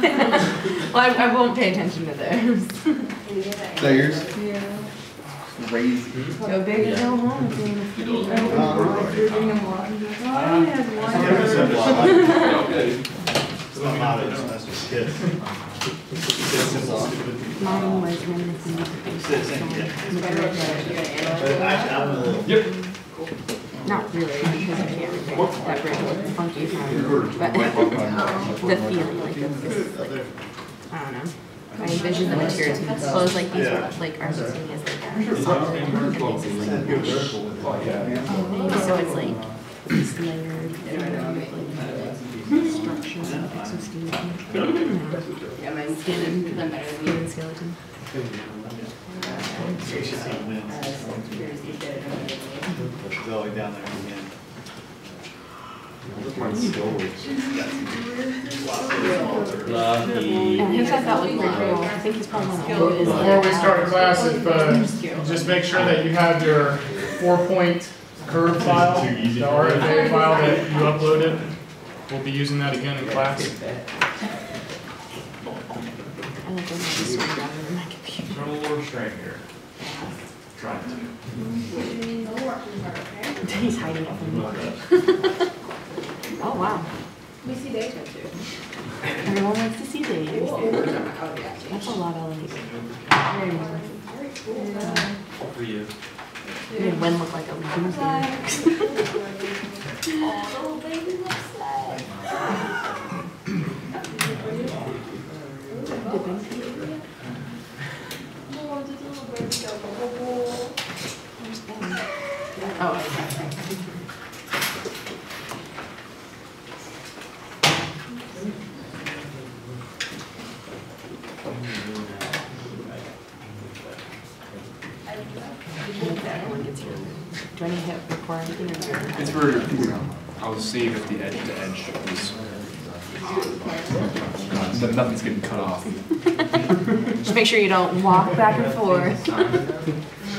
Well, I won't pay attention to theirs. Is that yours? Yeah. Crazy. Go big or go home. If you're doing a Mom was reminiscing of Yep. Not really, because I can't remember that bridge was funky time, but the feeling, like this, I don't know. I envision the materials. Well, it was like these were like our listing is like solid, and this is like mesh. So it's like this layered structure, exoskeleton. Skin skeleton. Going down there again. He's got that look pretty cool. I think he's probably one of the Before we start class, if just make sure that you have your 4-point curve file, the RFA file that you uploaded. We'll be using that again in class. I like when I just swing rather than my computer. No more stranger. Trying to. He's hiding it from me. Oh wow. We see Deja too. Everyone likes to see Dave. That's a lot of like. Very nice. For you. You made Wen look like a loser. Oh, little baby looks sad. Oh, do I need to hit record anything or do It's for, I'll save if the edge to edge is, nothing's getting cut off. just make sure you don't walk back and forth.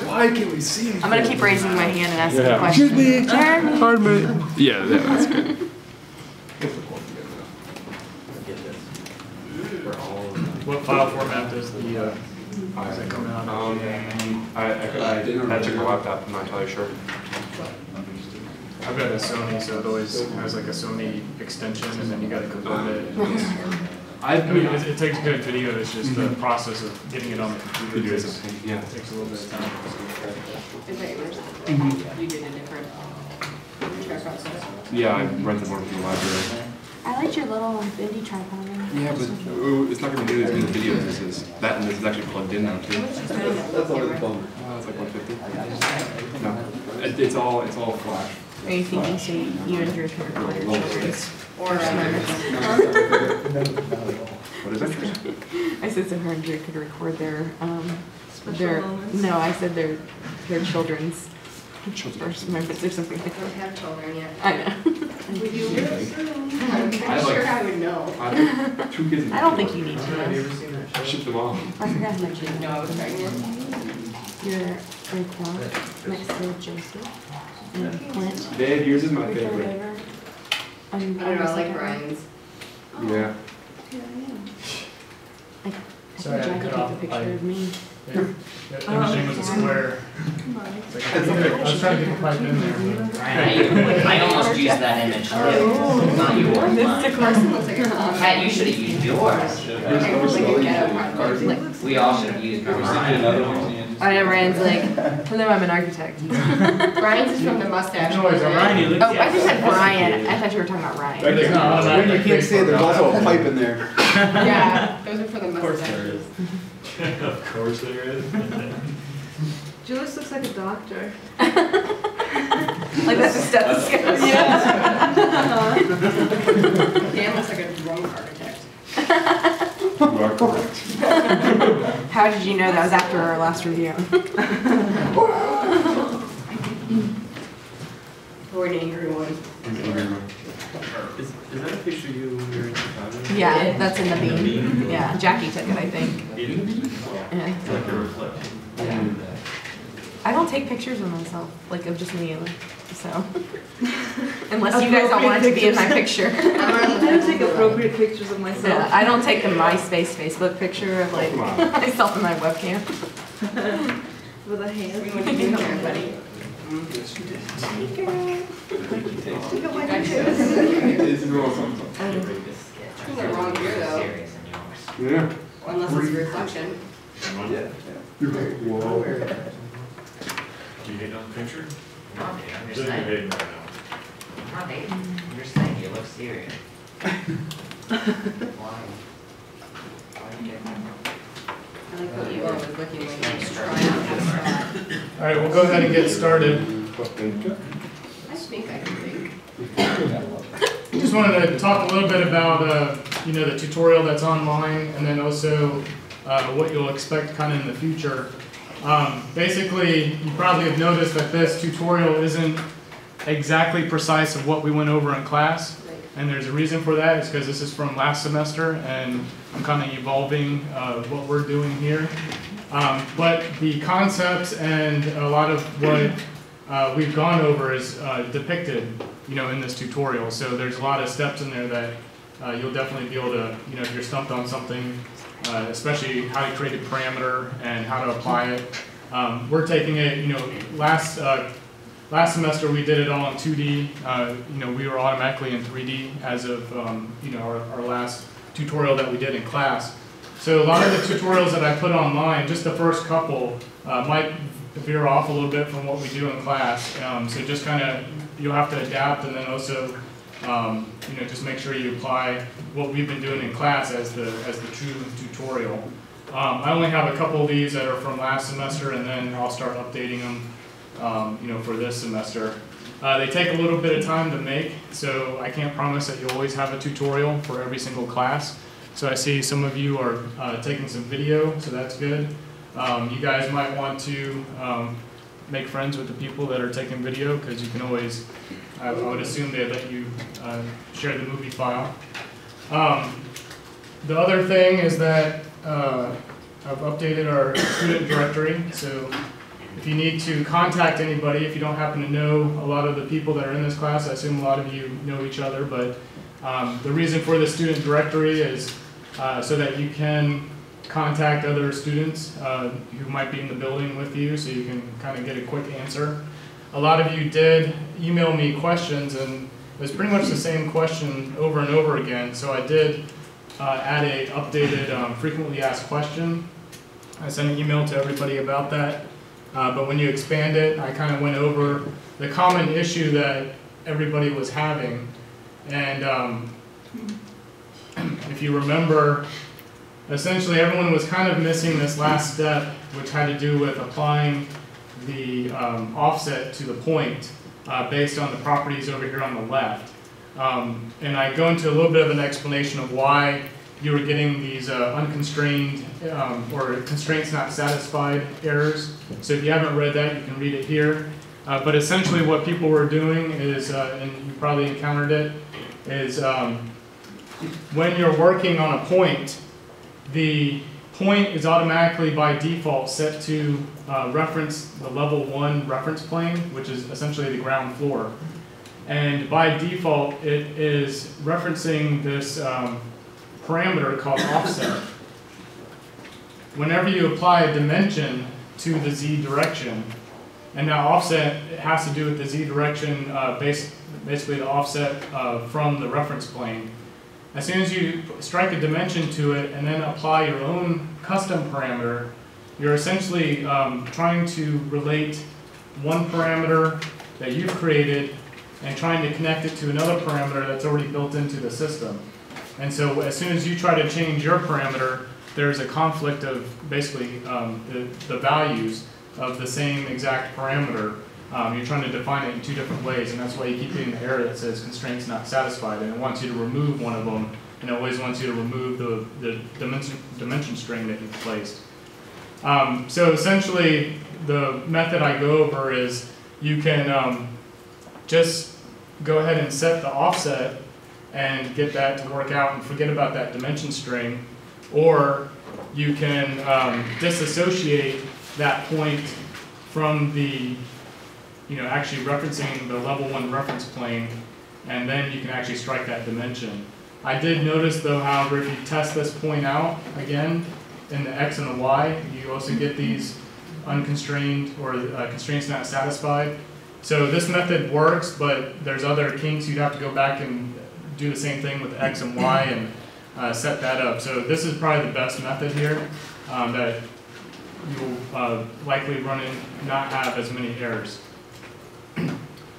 Why can't we see? I'm gonna keep raising my hand and asking a question. Excuse me, Jeremy. pardon me. Yeah, that's good. What file format does the does it come out? I had to check my laptop, I'm not entirely sure. I've got a Sony, so it always has like a Sony extension, and then you got to convert it. I mean, it takes good video. It's just the process of getting it on the computer. It takes a little bit of time. Is that yours? You did a different process. Yeah, I rented one from the library. I liked your little indie tripod. Yeah, but it's not going to be as many videos as this. That and this is actually plugged in now too. That's always a bummer. It's like 150. No, it's all flash. Are you thinking so you and Drew can record your children's? Or What is that? I said so her and Drew could record their no, I said their children's first members or something like I don't have children yet. that. I know. Would you? I'm I sure like- I would know. I have 2 kids. I don't think you need to. I shipped them off. I forgot to mention No, I was pregnant. you're right now next to Joseph and Clint. Dad, yours is my Your favorite. neighbor. I don't know, I like Brian's. Yeah. I Sorry, I think Jack cut took a off. picture of me. That imaging was a square. It's like, I was trying to get the pipe in there. I almost used that image too. Not yours, This mine. Carson Looks like a Pat, you should have used yours. We all should have used ours. I know Ryan's like, hello, I'm an architect. Brian's is from the mustache. No, it's Ryan. Oh, I just said Brian. I thought you were talking about Ryan. It's not on You can't say there's also a pipe in there. Yeah, those are for the mustaches. Of course there is. Julius looks like a doctor. Like that's a stethoscope. Dan looks like a drunk architect. You are correct. How did you know that was after our last review? Or an angry one. Is that a picture you when you were in Chicago? Yeah, that's in the beam. Yeah, Jackie took it, I think. Yeah. It's like a reflection. I don't take pictures of myself, like of just me. Like, So, unless you guys don't want it to be in my picture. I don't take appropriate pictures of myself. Yeah, I don't take the MySpace Facebook picture of like myself in my webcam. With a hand. What are you doing here, buddy? You're in the wrong gear though, Yeah. unless it's your reflection. Yeah. Do you hate on the picture? I'm You're just saying. hating right I'm hating. I'm just saying, you look serious. Why? Why are you getting I like what you always looking like you're trying out. All right, we'll go ahead and get started. I think I can think. Just wanted to talk a little bit about, the tutorial that's online, and then also what you'll expect kind of in the future. Basically, you probably have noticed that this tutorial isn't exactly precise of what we went over in class, and there's a reason for that. It's because this is from last semester, and I'm kind of evolving what we're doing here. But the concepts and a lot of what we've gone over is depicted, in this tutorial. So there's a lot of steps in there that you'll definitely be able to, if you're stumped on something, especially how to create a parameter and how to apply it. We're taking it, last semester we did it all in 2D. We were automatically in 3D as of, our last tutorial that we did in class. So a lot of the tutorials that I put online, just the first couple, might veer off a little bit from what we do in class. So just kind of, you'll have to adapt, and then also, just make sure you apply what we've been doing in class as the true tutorial. I only have a couple of these that are from last semester, and then I'll start updating them, for this semester. They take a little bit of time to make, so I can't promise that you'll always have a tutorial for every single class. So I see some of you are taking some video, so that's good. You guys might want to make friends with the people that are taking video, because you can always, I would assume they'd let you share the movie file. The other thing is that I've updated our student directory, so if you need to contact anybody, if you don't happen to know a lot of the people that are in this class, I assume a lot of you know each other, but the reason for the student directory is so that you can contact other students who might be in the building with you, so you can kind of get a quick answer. A lot of you did email me questions, and it was pretty much the same question over and over again, so I did add a updated frequently asked question. I sent an email to everybody about that, but when you expand it, I kind of went over the common issue that everybody was having, and if you remember, essentially everyone was kind of missing this last step, which had to do with applying the offset to the point based on the properties over here on the left. And I go into a little bit of an explanation of why you were getting these unconstrained or constraints not satisfied errors. So if you haven't read that, you can read it here. But essentially what people were doing is, and you probably encountered it, is when you're working on a point, the point is automatically by default set to reference the level 1 reference plane, which is essentially the ground floor. And by default, it is referencing this parameter called offset. Whenever you apply a dimension to the z direction, and now offset has to do with the z direction, basically the offset from the reference plane. As soon as you strike a dimension to it and then apply your own custom parameter, you're essentially trying to relate one parameter that you've created and trying to connect it to another parameter that's already built into the system. And so as soon as you try to change your parameter, there's a conflict of basically the values of the same exact parameter. You're trying to define it in 2 different ways, and that's why you keep getting the error that says constraints not satisfied, and it wants you to remove one of them, and it always wants you to remove the dimension string that you've placed. So essentially, the method I go over is you can just go ahead and set the offset and get that to work out and forget about that dimension string, or you can disassociate that point from the actually referencing the level 1 reference plane, and then you can actually strike that dimension. I did notice though, however, if you test this point out again in the X and the Y, you also get these unconstrained or constraints not satisfied. So this method works, but there's other kinks. You'd have to go back and do the same thing with the X and Y and set that up. So this is probably the best method here that you'll likely run in, not have as many errors.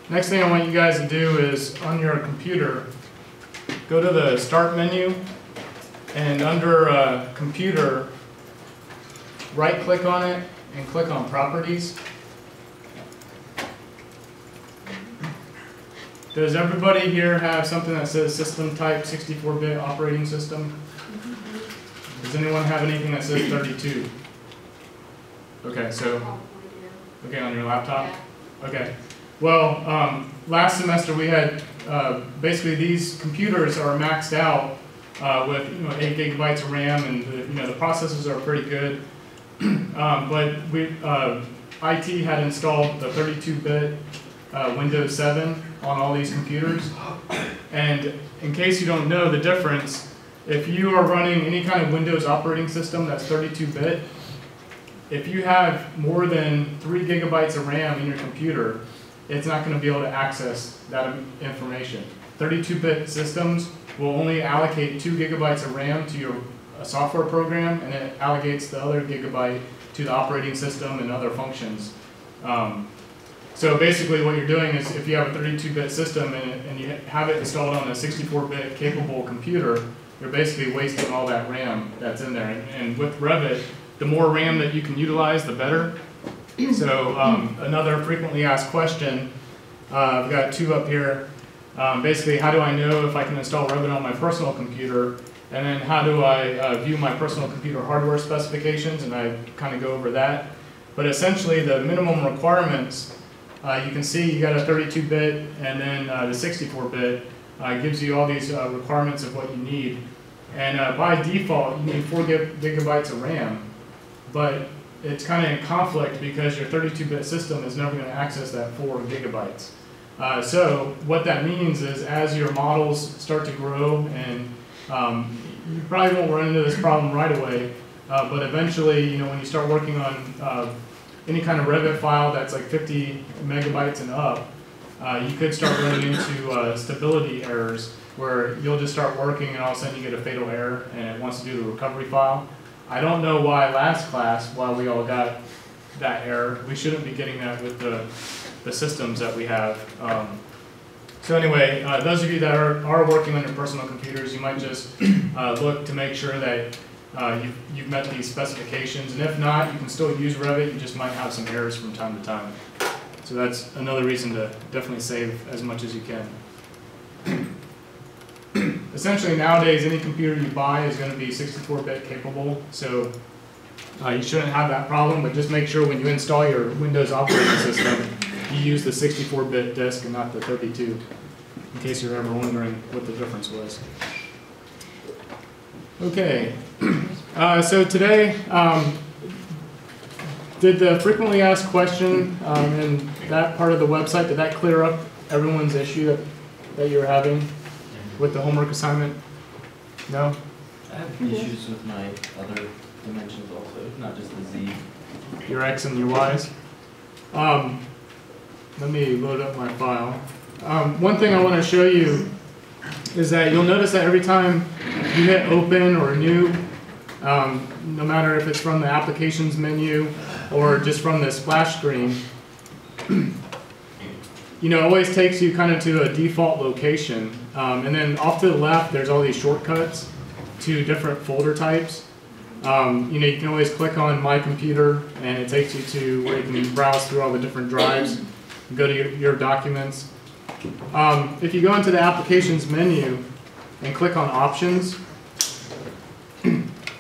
Next thing I want you guys to do is on your computer, go to the Start menu, and under Computer, right-click on it and click on Properties. Does everybody here have something that says System Type 64-bit Operating System? Does anyone have anything that says 32? Okay, so, okay, on your laptop? Okay. Well, last semester we had basically these computers are maxed out with 8 gigabytes of RAM, and the processors are pretty good. But IT had installed the 32-bit Windows 7 on all these computers. And in case you don't know the difference, if you are running any kind of Windows operating system that's 32-bit, if you have more than 3 gigabytes of RAM in your computer, it's not going to be able to access that information. 32-bit systems will only allocate 2 gigabytes of RAM to your software program, and it allocates the other gigabyte to the operating system and other functions. So basically what you're doing is if you have a 32-bit system and you have it installed on a 64-bit capable computer, you're basically wasting all that RAM that's in there. And with Revit, the more RAM that you can utilize, the better. So another frequently asked question, I've got 2 up here. Basically, how do I know if I can install Revit on my personal computer? And then how do I view my personal computer hardware specifications? And I kind of go over that. But essentially, the minimum requirements, you can see you got a 32-bit and then the 64-bit gives you all these requirements of what you need. And by default, you need 4 gigabytes of RAM. But it's kind of in conflict because your 32-bit system is never going to access that 4 gigabytes. So what that means is as your models start to grow, and you probably won't run into this problem right away, but eventually, when you start working on any kind of Revit file that's like 50 megabytes and up, you could start running into stability errors where you'll just start working and all of a sudden you get a fatal error and it wants to do the recovery file. I don't know why last class, why we all got that error. We shouldn't be getting that with the systems that we have. So anyway, those of you that are working on your personal computers, you might just look to make sure that you've met these specifications. And if not, you can still use Revit. You just might have some errors from time to time. So that's another reason to definitely save as much as you can. Essentially nowadays, any computer you buy is going to be 64-bit capable, so you shouldn't have that problem, but just make sure when you install your Windows operating system, you use the 64-bit disk and not the 32, in case you're ever wondering what the difference was. Okay, so today, did the frequently asked question in that part of the website, did that clear up everyone's issue that you were having with the homework assignment? No? I have issues with my other dimensions also, not just the Z. Your X and your Y's? Let me load up my file. One thing I want to show you is that you'll notice that every time you hit open or new, no matter if it's from the applications menu or just from the splash screen, it always takes you kind of to a default location. And then off to the left, there's all these shortcuts to different folder types. You can always click on My Computer, and it takes you to where you can browse through all the different drives, and go to your documents. If you go into the Applications menu and click on Options,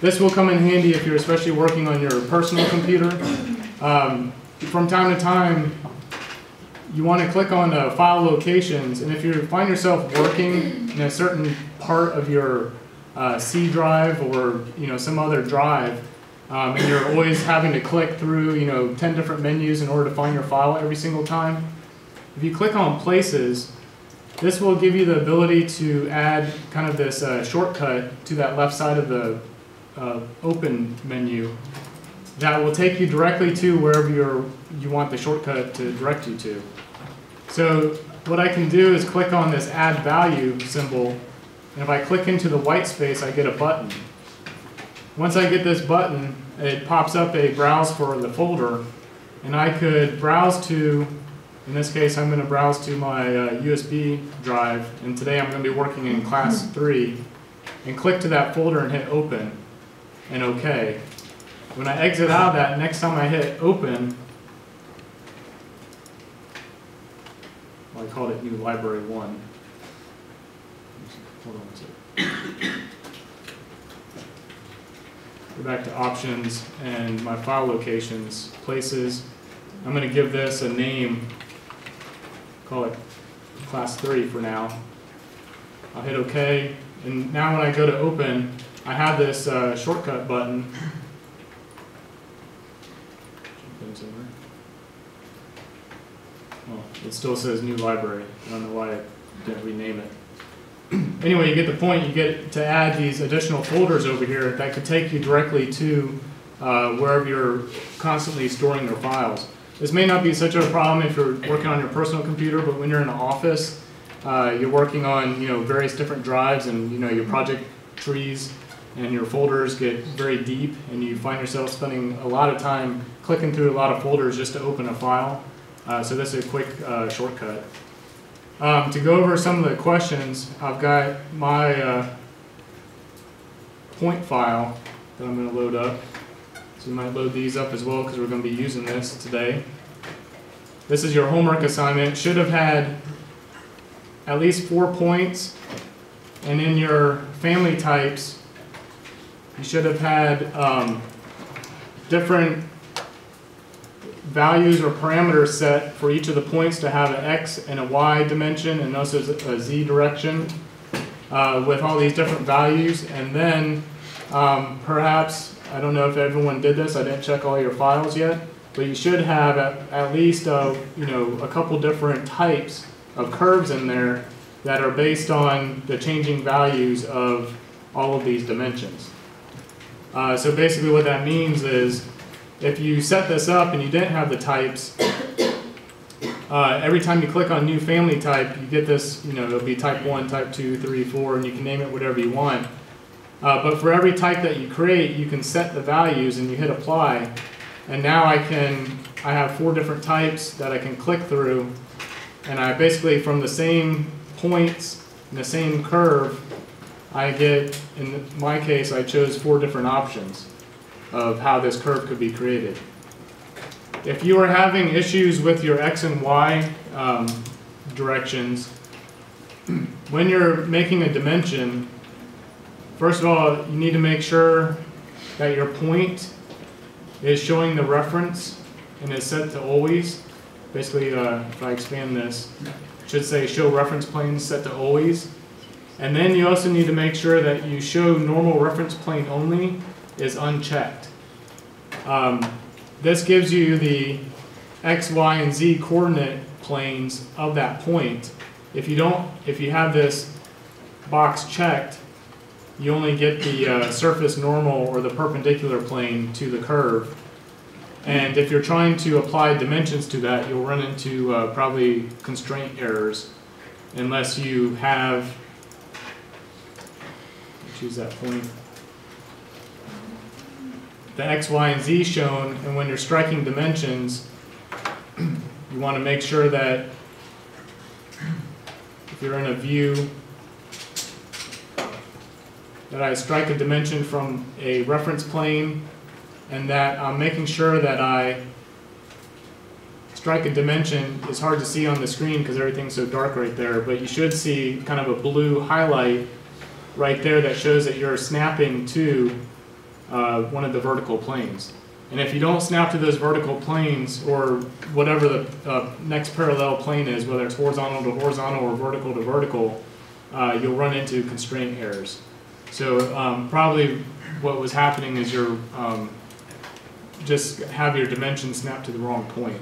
this will come in handy if you're especially working on your personal computer. From time to time, you want to click on File Locations, and if you find yourself working in a certain part of your C drive or some other drive, and you're always having to click through 10 different menus in order to find your file every single time, If you click on places, this will give you the ability to add kind of this shortcut to that left side of the open menu that will take you directly to wherever you want the shortcut to direct you to. So what I can do is click on this add value symbol, and if I click into the white space, I get a button. Once I get this button, it pops up a browse for the folder, and I could browse to, in this case, I'm going to browse to my USB drive, and today I'm going to be working in class 3, and click to that folder and hit open and OK. When I exit out of that, next time I hit open, well, I called it new library 1. Hold on a second. Go back to options and my file locations, places. I'm going to give this a name, call it class 3 for now. I'll hit OK, and now when I go to open, I have this shortcut button. Well, it still says new library. I don't know why I didn't rename it. Anyway, you get the point. You get to add these additional folders over here that could take you directly to wherever you're constantly storing your files. This may not be such a problem if you're working on your personal computer, but when you're in an office, you're working on various different drives, and your project trees and your folders get very deep, and you find yourself spending a lot of time clicking through a lot of folders just to open a file. So this is a quick shortcut. To go over some of the questions, I've got my point file that I'm going to load up. So you might load these up as well because we're going to be using this today. This is your homework assignment. Should have had at least 4 points. And in your family types, you should have had different values or parameters set for each of the points to have an X and a Y dimension and also a Z direction with all these different values. And then perhaps, I don't know if everyone did this, I didn't check all your files yet, but you should have at least a couple different types of curves in there that are based on the changing values of all of these dimensions. So basically what that means is if you set this up and you didn't have the types, every time you click on new family type, you get this, it'll be type 1, type 2, 3, 4, and you can name it whatever you want. But for every type that you create, you can set the values and you hit apply. And now I have 4 different types that I can click through, and I basically, from the same points and the same curve, I get, in my case, I chose 4 different options of how this curve could be created. If you are having issues with your X and Y directions, when you're making a dimension, first of all, you need to make sure that your point is showing the reference and is set to always. Basically, if I expand this, it should say show reference planes set to always. And then you also need to make sure that you show normal reference plane only is unchecked. This gives you the X, Y, and Z coordinate planes of that point. If you have this box checked, you only get the surface normal or the perpendicular plane to the curve. And if you're trying to apply dimensions to that, you'll run into probably constraint errors unless you have, choose that point, the X, Y, and Z shown. And when you're striking dimensions, you want to make sure that if you're in a view, that I strike a dimension from a reference plane, and that I'm making sure that I strike a dimension. It's hard to see on the screen because everything's so dark right there, but you should see kind of a blue highlight right there that shows that you're snapping to one of the vertical planes. And if you don't snap to those vertical planes, or whatever the next parallel plane is, whether it's horizontal to horizontal or vertical to vertical, you'll run into constraint errors. So probably what was happening is you're just have your dimension snapped to the wrong point.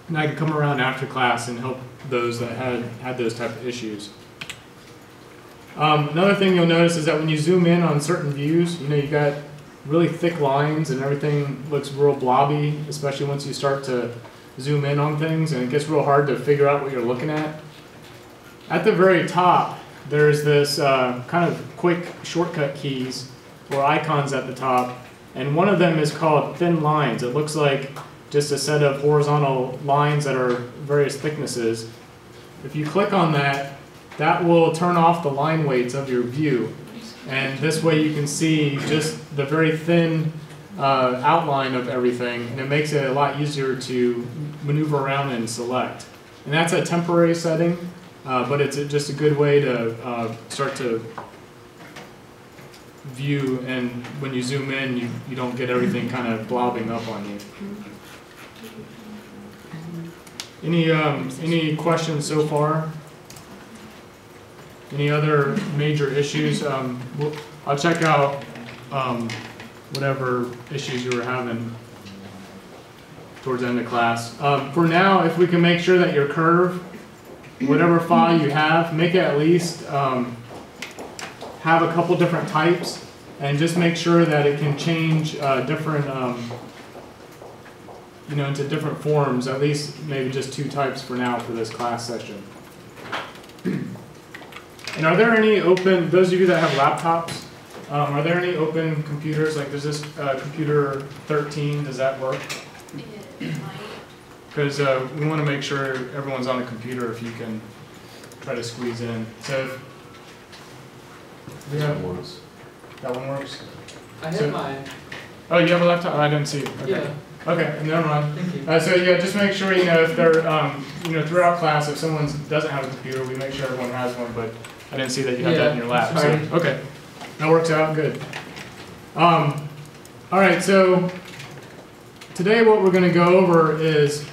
And I could come around after class and help those that had those type of issues. Another thing you'll notice is that when you zoom in on certain views, you got really thick lines and everything looks real blobby, especially once you start to zoom in on things, and it gets real hard to figure out what you're looking at. At the very top, there's this kind of quick shortcut keys or icons at the top, and one of them is called thin lines. It looks like just a set of horizontal lines that are various thicknesses. If you click on that, that will turn off the line weights of your view. And this way you can see just the very thin outline of everything, and it makes it a lot easier to maneuver around and select. And that's a temporary setting, but it's just a good way to start to view, and when you zoom in, you don't get everything kind of blobbing up on you. Any questions so far? Any other major issues? I'll check out whatever issues you were having towards the end of class. For now, if we can make sure that your curve, whatever file you have, make it at least have a couple different types, and just make sure that it can change different into different forms, at least maybe just 2 types for now for this class session. And are there any open, those of you that have laptops, are there any open computers? Like there's this computer 13, does that work? It might. Because we want to make sure everyone's on a computer if you can try to squeeze in. So that one works? I have mine. Oh, you have a laptop? I didn't see it. Okay. Yeah. Okay, never mind. Thank you. So yeah, just make sure, if they're, throughout class, if someone doesn't have a computer, we make sure everyone has one, but I didn't see that you had that in your lap. So, okay, that works out good. All right, so today what we're going to go over is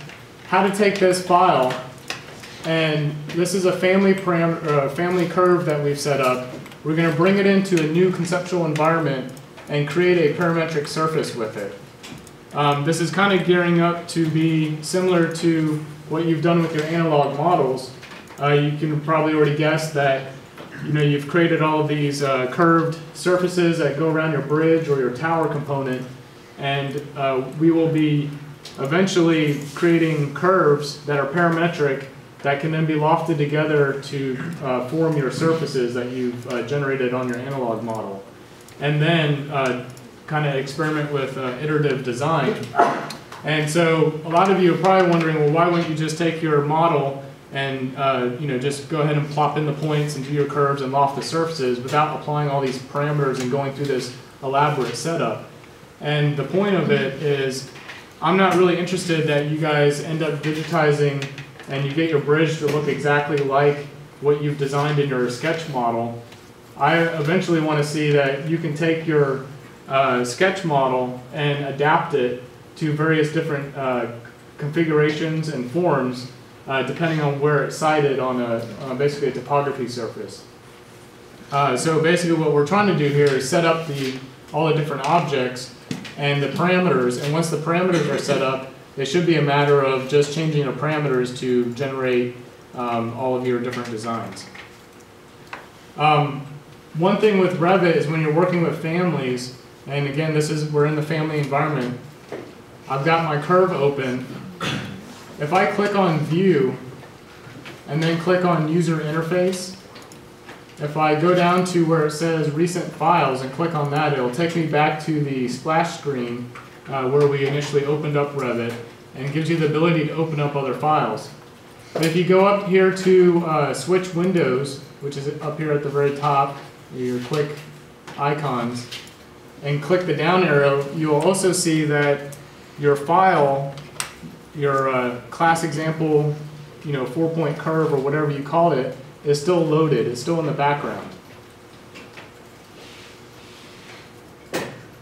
how to take this file, and this is a family curve that we've set up. We're going to bring it into a new conceptual environment and create a parametric surface with it. This is kind of gearing up to be similar to what you've done with your analog models. You can probably already guess that you've created all of these curved surfaces that go around your bridge or your tower component, and we will be eventually creating curves that are parametric that can then be lofted together to form your surfaces that you've generated on your analog model. And then kind of experiment with iterative design. And so a lot of you are probably wondering, well, why wouldn't you just take your model and just go ahead and plop in the points and do your curves and loft the surfaces without applying all these parameters and going through this elaborate setup? And the point of it is, I'm not really interested that you guys end up digitizing and you get your bridge to look exactly like what you've designed in your sketch model. I eventually want to see that you can take your sketch model and adapt it to various different configurations and forms depending on where it's sited on basically a topography surface. So basically what we're trying to do here is set up all the different objects and the parameters, and once the parameters are set up, it should be a matter of just changing the parameters to generate all of your different designs. One thing with Revit is when you're working with families, and again, we're in the family environment, I've got my curve open. If I click on View and then click on User Interface, if I go down to where it says Recent Files and click on that, it'll take me back to the splash screen where we initially opened up Revit, and gives you the ability to open up other files. But if you go up here to Switch Windows, which is up here at the very top, your quick icons, and click the down arrow, you will also see that your file, your class example, 4-point curve or whatever you called it, is still loaded. It's still in the background.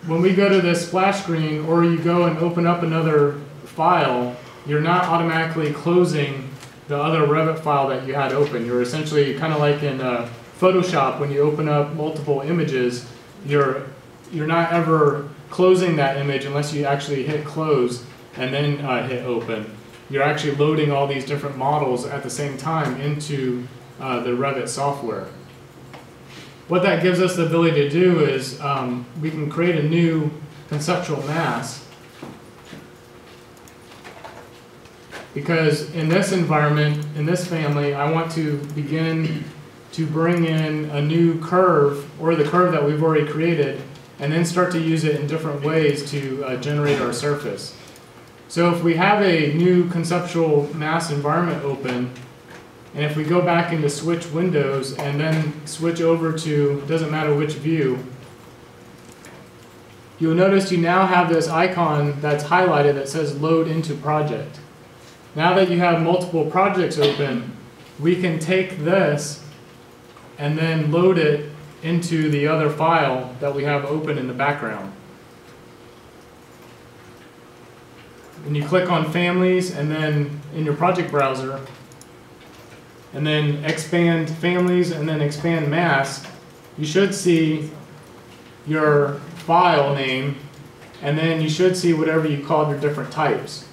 When we go to this splash screen, or you go and open up another file, you're not automatically closing the other Revit file that you had open. You're essentially kind of like in Photoshop, when you open up multiple images, you're not ever closing that image unless you actually hit close and then hit open. you're actually loading all these different models at the same time into the Revit software. What that gives us the ability to do is we can create a new conceptual mass, because in this environment, in this family, I want to begin to bring in a new curve, or the curve that we've already created, and then start to use it in different ways to generate our surface. So if we have a new conceptual mass environment open, and if we go back into switch windows and then switch over to, doesn't matter which view, you'll notice you now have this icon that's highlighted that says load into project. Now that you have multiple projects open, we can take this and then load it into the other file that we have open in the background. And you click on families and then in your project browser, and then expand families and then expand mass, you should see your file name, and then you should see whatever you called your different types.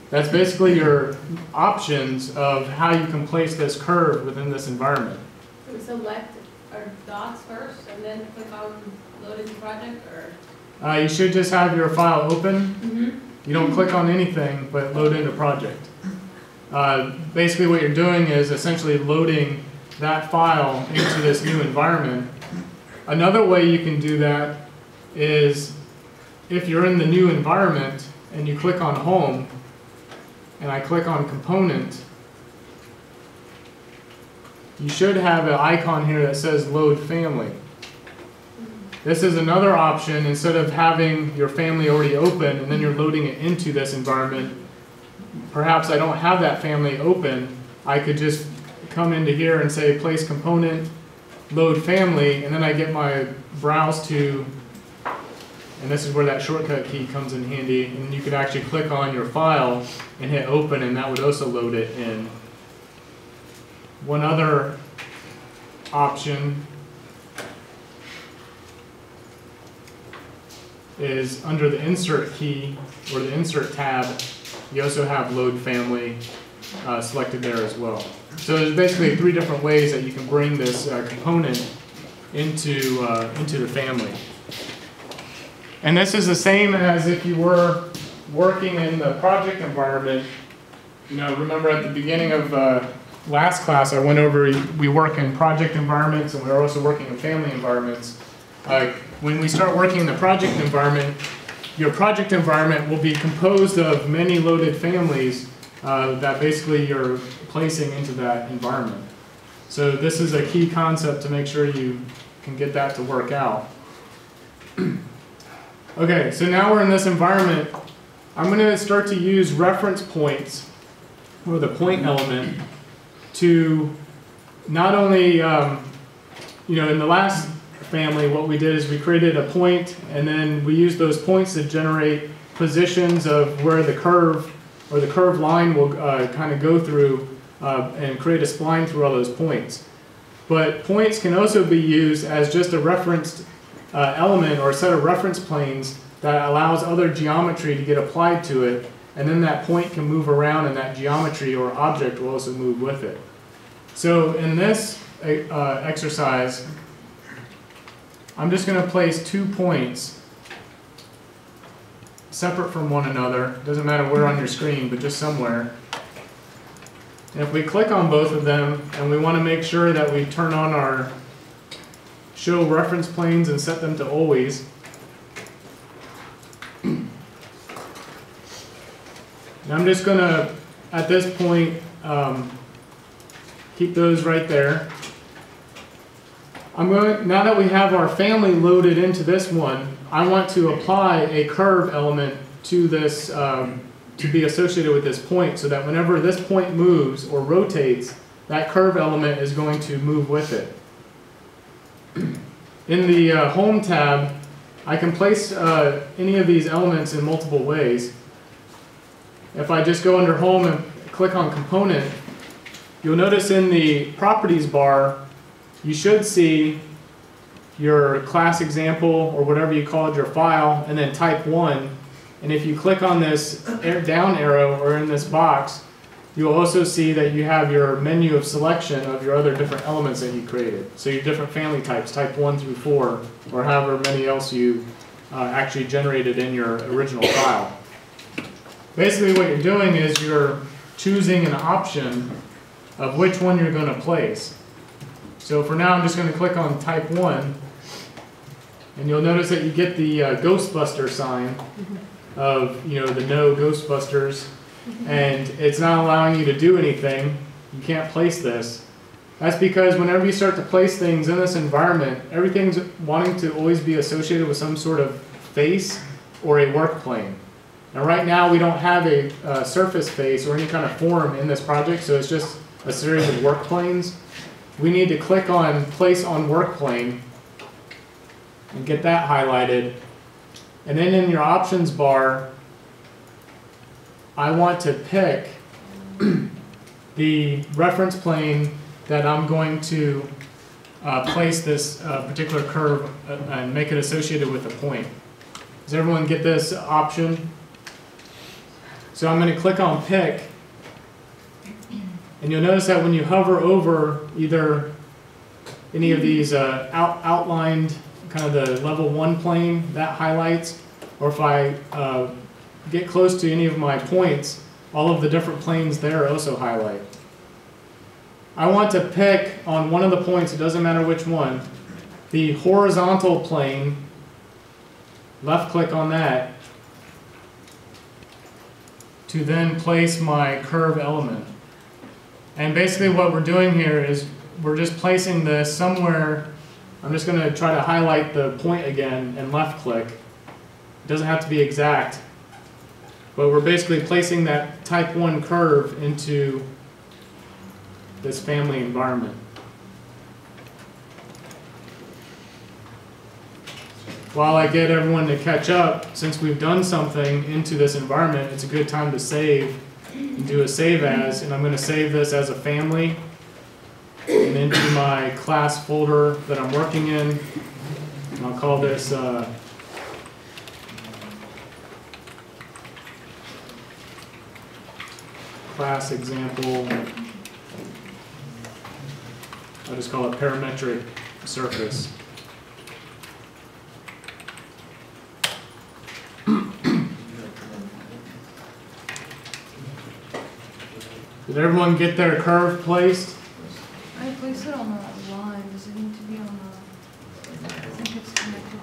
That's basically your options of how you can place this curve within this environment. So we select our dots first and then click on load into project, or? You should just have your file open. You don't click on anything but load into project. Basically what you're doing is essentially loading that file into this new environment. Another way you can do that is if you're in the new environment and you click on home, and I click on component, you should have an icon here that says load family. This is another option. Instead of having your family already open and then you're loading it into this environment, perhaps I don't have that family open, I could just come into here and say place component, load family, and then I get my browse to, and this is where that shortcut key comes in handy, and you could actually click on your file and hit open, and that would also load it in. One other option is under the insert key or the insert tab, you also have load family selected there as well. So there's basically 3 different ways that you can bring this component into the family. And this is the same as if you were working in the project environment. You know, remember at the beginning of last class, I went over, we work in project environments and we're also working in family environments. When we start working in the project environment, your project environment will be composed of many loaded families that basically you're placing into that environment. So this is a key concept to make sure you can get that to work out. Okay, so now we're in this environment. I'm going to start to use reference points, or the point element, to not only, you know, in the last family, what we did is we created a point, and then we used those points to generate positions of where the curve, or the curved line will kind of go through and create a spline through all those points. But points can also be used as just a referenced element or a set of reference planes that allows other geometry to get applied to it, and then that point can move around and that geometry or object will also move with it. So in this exercise, I'm just going to place 2 points separate from one another. Doesn't matter where on your screen, but just somewhere. And if we click on both of them and we want to make sure that we turn on our show reference planes and set them to always, and I'm just going to, at this point, keep those right there. Now that we have our family loaded into this one, I want to apply a curve element to this, to be associated with this point, so that whenever this point moves or rotates, that curve element is going to move with it. In the Home tab, I can place any of these elements in multiple ways. If I just go under Home and click on Component, you'll notice in the Properties bar, you should see your class example or whatever you called your file, and then type 1. And if you click on this down arrow or in this box, you'll also see that you have your menu of selection of your other different elements that you created. So your different family types, type 1 through 4, or however many else you actually generated in your original file. Basically what you're doing is you're choosing an option of which one you're going to place. So for now I'm just going to click on type 1, and you'll notice that you get the Ghostbuster sign of, you know, the no Ghostbusters, and it's not allowing you to do anything. You can't place this. That's because whenever you start to place things in this environment, everything's wanting to always be associated with some sort of face or a work plane. And right now we don't have a surface face or any kind of form in this project, so it's just a series of work planes. We need to click on place on work plane and get that highlighted. And then in your options bar, I want to pick the reference plane that I'm going to place this particular curve and make it associated with a point. Does everyone get this option? So I'm going to click on pick, and you'll notice that when you hover over either any of these outlined kind of the level 1 plane, that highlights, or if I get close to any of my points, all of the different planes there also highlight. I want to pick on one of the points, it doesn't matter which one, the horizontal plane, left click on that, to then place my curve element. And basically what we're doing here is we're just placing this somewhere. I'm just going to try to highlight the point again and left click. It doesn't have to be exact, but we're basically placing that type 1 curve into this family environment. While I get everyone to catch up, since we've done something into this environment, it's a good time to save and do a save as, and I'm going to save this as a family and into my class folder that I'm working in, and I'll call this class example. I'll just call it parametric surface. Did everyone get their curve placed? I placed it on the line. Does it need to be on the? I think it's connected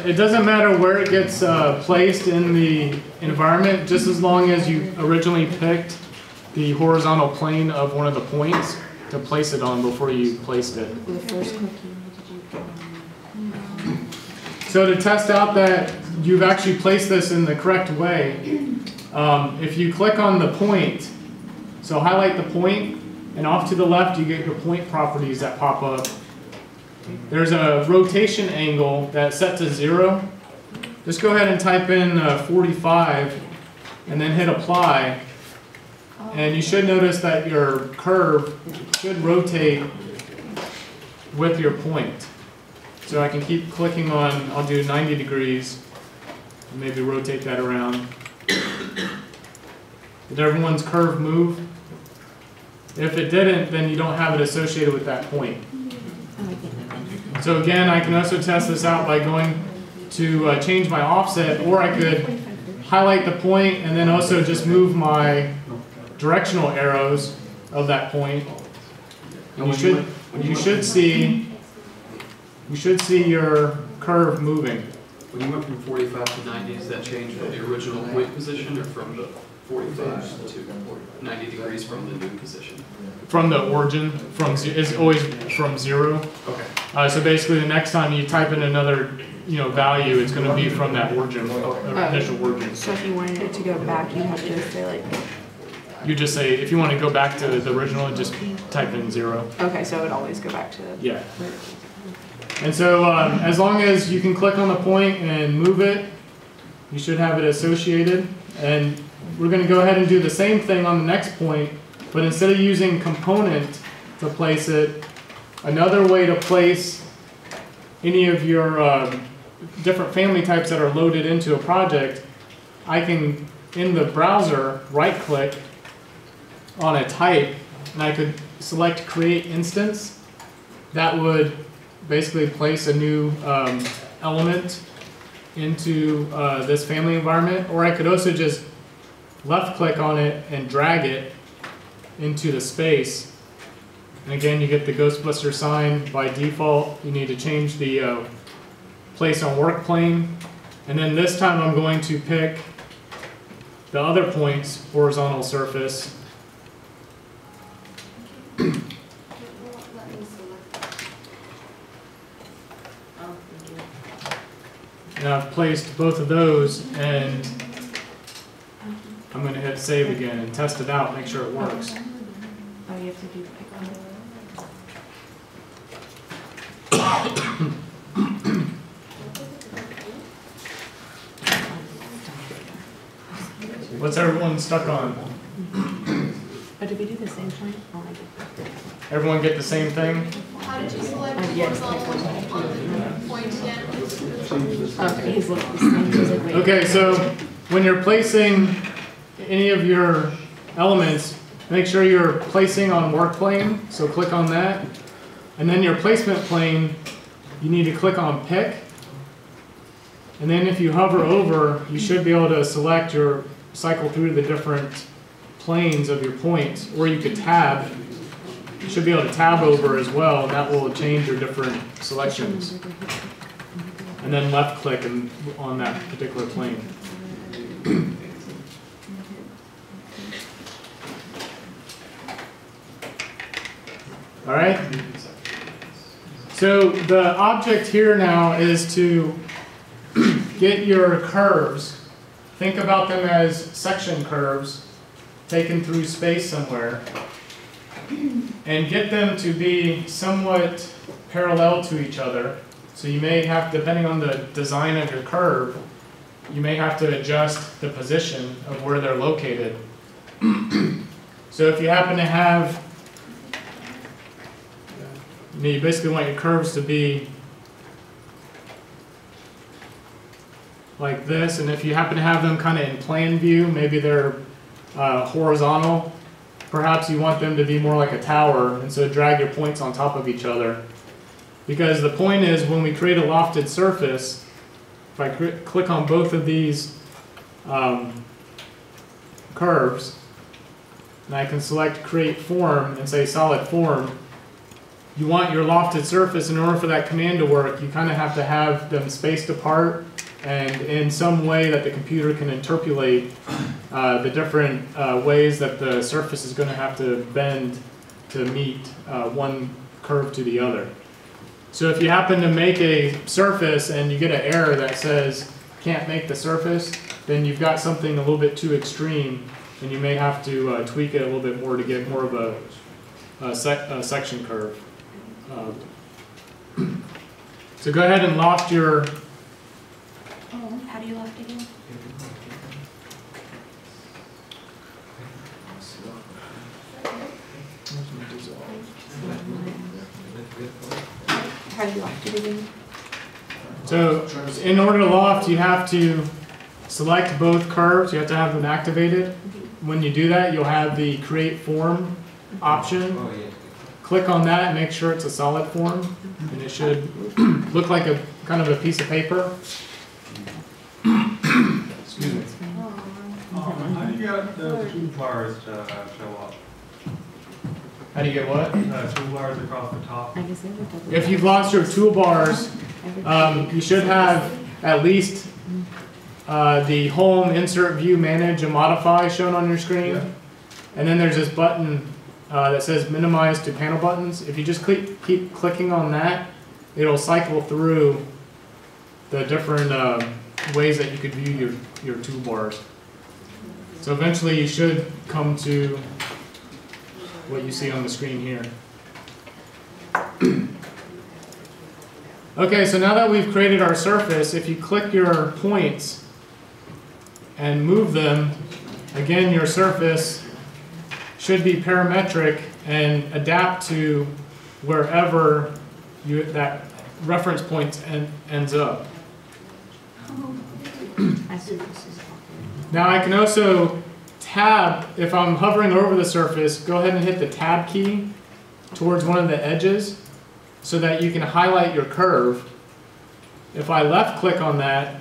to. It doesn't matter where it gets placed in the environment, just as long as you originally picked the horizontal plane of one of the points to place it on before you placed it. So to test out that you've actually placed this in the correct way, if you click on the point, so highlight the point, and off to the left you get your point properties that pop up. There's a rotation angle that's set to 0. Just go ahead and type in 45 and then hit apply, and you should notice that your curve should rotate with your point. So I can keep clicking on, I'll do 90 degrees, and maybe rotate that around. Did everyone's curve move? If it didn't, then you don't have it associated with that point. So again, I can also test this out by going to change my offset, or I could highlight the point and then also just move my directional arrows of that point. And you should see your curve moving. When you went from 45 to 90, does that change from the original point position or from the 45 to 90 degrees from the new position? From the origin, it's always from 0. Okay. So basically, the next time you type in another, value, it's going to be from that origin, initial origin. So if you wanted it to go back, you have to say like. You just say if you want to go back to the original, just type in 0. Okay, so it would always go back to. Yeah. And so as long as you can click on the point and move it, you should have it associated. And we're going to go ahead and do the same thing on the next point, but instead of using component to place it, another way to place any of your different family types that are loaded into a project, I can in the browser, right-click on a type, and I could select Create Instance. That would basically place a new element into this family environment, or I could also just left-click on it and drag it into the space. And again, you get the Ghostbuster sign by default. You need to change the place on work plane. And then this time I'm going to pick the other point's horizontal surface. And I've placed both of those, and I'm going to hit save again and test it out, make sure it works. Oh, you have to do What's everyone stuck on? Oh, did we do the same point? Oh, I did. Everyone get the same thing? How did you select Yes. horizontal on the point again? Okay, he's looking the same. He's like, wait. Okay, so when you're placing any of your elements, make sure you're placing on work plane, so click on that. And then your placement plane, you need to click on pick. And then if you hover over, you should be able to select your, cycle through the different planes of your points, or you could tab. You should be able to tab over as well, and that will change your different selections. And then left click on that particular plane. All right. So the object here now is to get your curves. Think about them as section curves taken through space somewhere, and get them to be somewhat parallel to each other. So you may have, depending on the design of your curve, you may have to adjust the position of where they're located. So if you happen to have, you basically want your curves to be like this, and if you happen to have them kind of in plan view, maybe they're horizontal, perhaps you want them to be more like a tower, and so drag your points on top of each other. Because the point is, when we create a lofted surface, if I click on both of these curves, and I can select Create Form and say Solid Form, you want your lofted surface, in order for that command to work, you kind of have to have them spaced apart and in some way that the computer can interpolate the different ways that the surface is going to have to bend to meet one curve to the other. So if you happen to make a surface and you get an error that says can't make the surface, then you've got something a little bit too extreme, and you may have to tweak it a little bit more to get more of a section curve. So go ahead and loft your. How do you loft again? How do you loft it again? So in order to loft, you have to select both curves. You have to have them activated. When you do that, you'll have the Create Form option. Click on that and make sure it's a solid form, and it should look like a kind of a piece of paper. Excuse me. How do you get the toolbars to show up? How do you get what? Toolbars across the top. I guess they would double. If you've lost your toolbars, you should have at least the Home, Insert, View, Manage, and Modify shown on your screen. Yeah. And then there's this button that says Minimize to Panel Buttons. If you just keep clicking on that, it'll cycle through the different ways that you could view your toolbars. So eventually you should come to what you see on the screen here. Okay, so now that we've created our surface, if you click your points and move them, again your surface should be parametric and adapt to wherever that reference point ends up. I see this is awkward. Now I can also tab, if I'm hovering over the surface, go ahead and hit the tab key towards one of the edges so that you can highlight your curve. If I left click on that,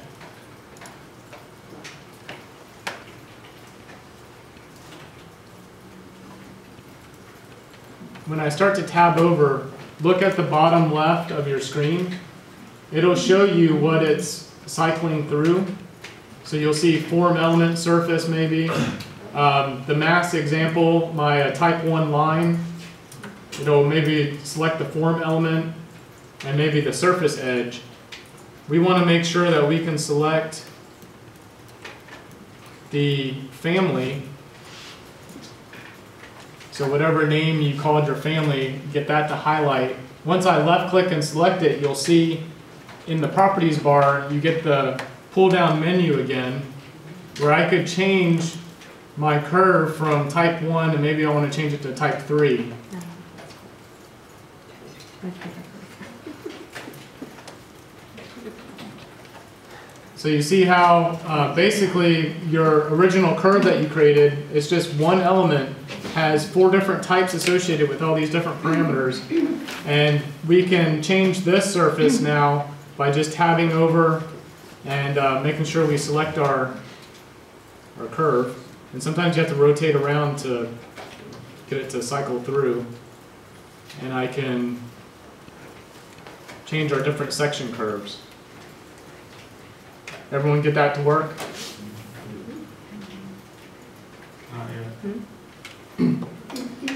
when I start to tab over, look at the bottom left of your screen. It'll show you what it's cycling through. So you'll see form, element, surface maybe. The mass example, my type 1 line, it'll maybe select the form element and maybe the surface edge. We want to make sure that we can select the family. So whatever name you called your family, get that to highlight. Once I left click and select it, you'll see in the properties bar, you get the pull down menu again, where I could change my curve from type 1 and maybe I want to change it to type 3. So you see how basically your original curve that you created is just one element, has 4 different types associated with all these different parameters, and we can change this surface now by just tabbing over and making sure we select our curve. And sometimes you have to rotate around to get it to cycle through. And I can change our different section curves. Everyone get that to work?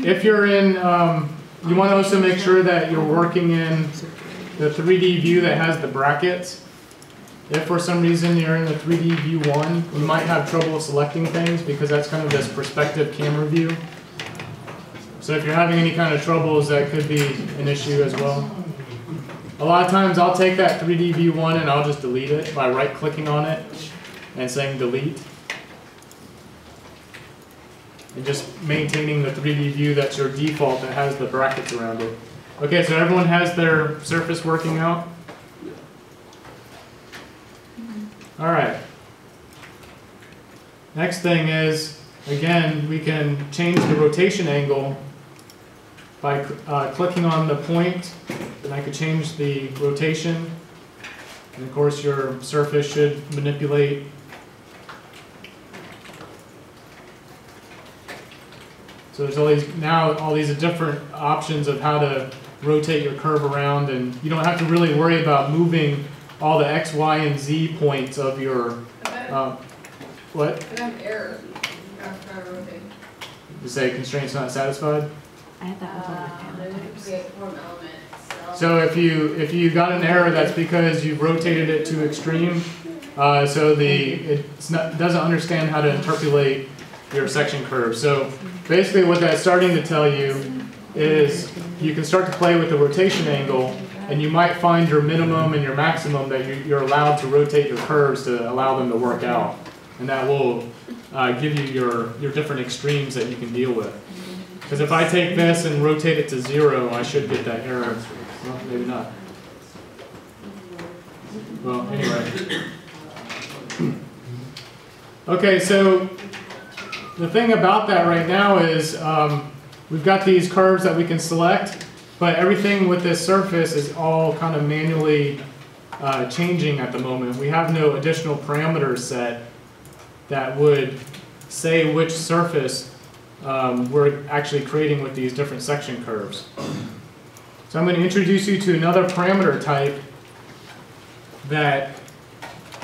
If you're in, you want to also make sure that you're working in the 3D view that has the brackets. If for some reason you're in the 3D view 1, you might have trouble selecting things because that's kind of this perspective camera view. So if you're having any kind of troubles, that could be an issue as well. A lot of times I'll take that 3D view 1 and I'll just delete it by right-clicking on it and saying delete. And just maintaining the 3D view that's your default that has the brackets around it. Okay, so everyone has their surface working out? All right. Next thing is, again, we can change the rotation angle by clicking on the point, and I could change the rotation. And of course, your surface should manipulate. So there's all these different options of how to rotate your curve around, and you don't have to really worry about moving all the X, Y, and Z points of your, what? If I have errors, after I rotate. You say constraints not satisfied? I had that one on my camera types. Create form elements. So if you got an error, that's because you've rotated it to extreme. So it doesn't understand how to interpolate your section curve. So basically what that's starting to tell you is you can start to play with the rotation angle, and you might find your minimum and your maximum that you're allowed to rotate your curves to allow them to work out. And that will give you your different extremes that you can deal with. Because if I take this and rotate it to 0, I should get that error. Well, maybe not. Well, anyway. Okay, so the thing about that right now is we've got these curves that we can select, but everything with this surface is all kind of manually changing at the moment. We have no additional parameters set that would say which surface we're actually creating with these different section curves. So I'm going to introduce you to another parameter type that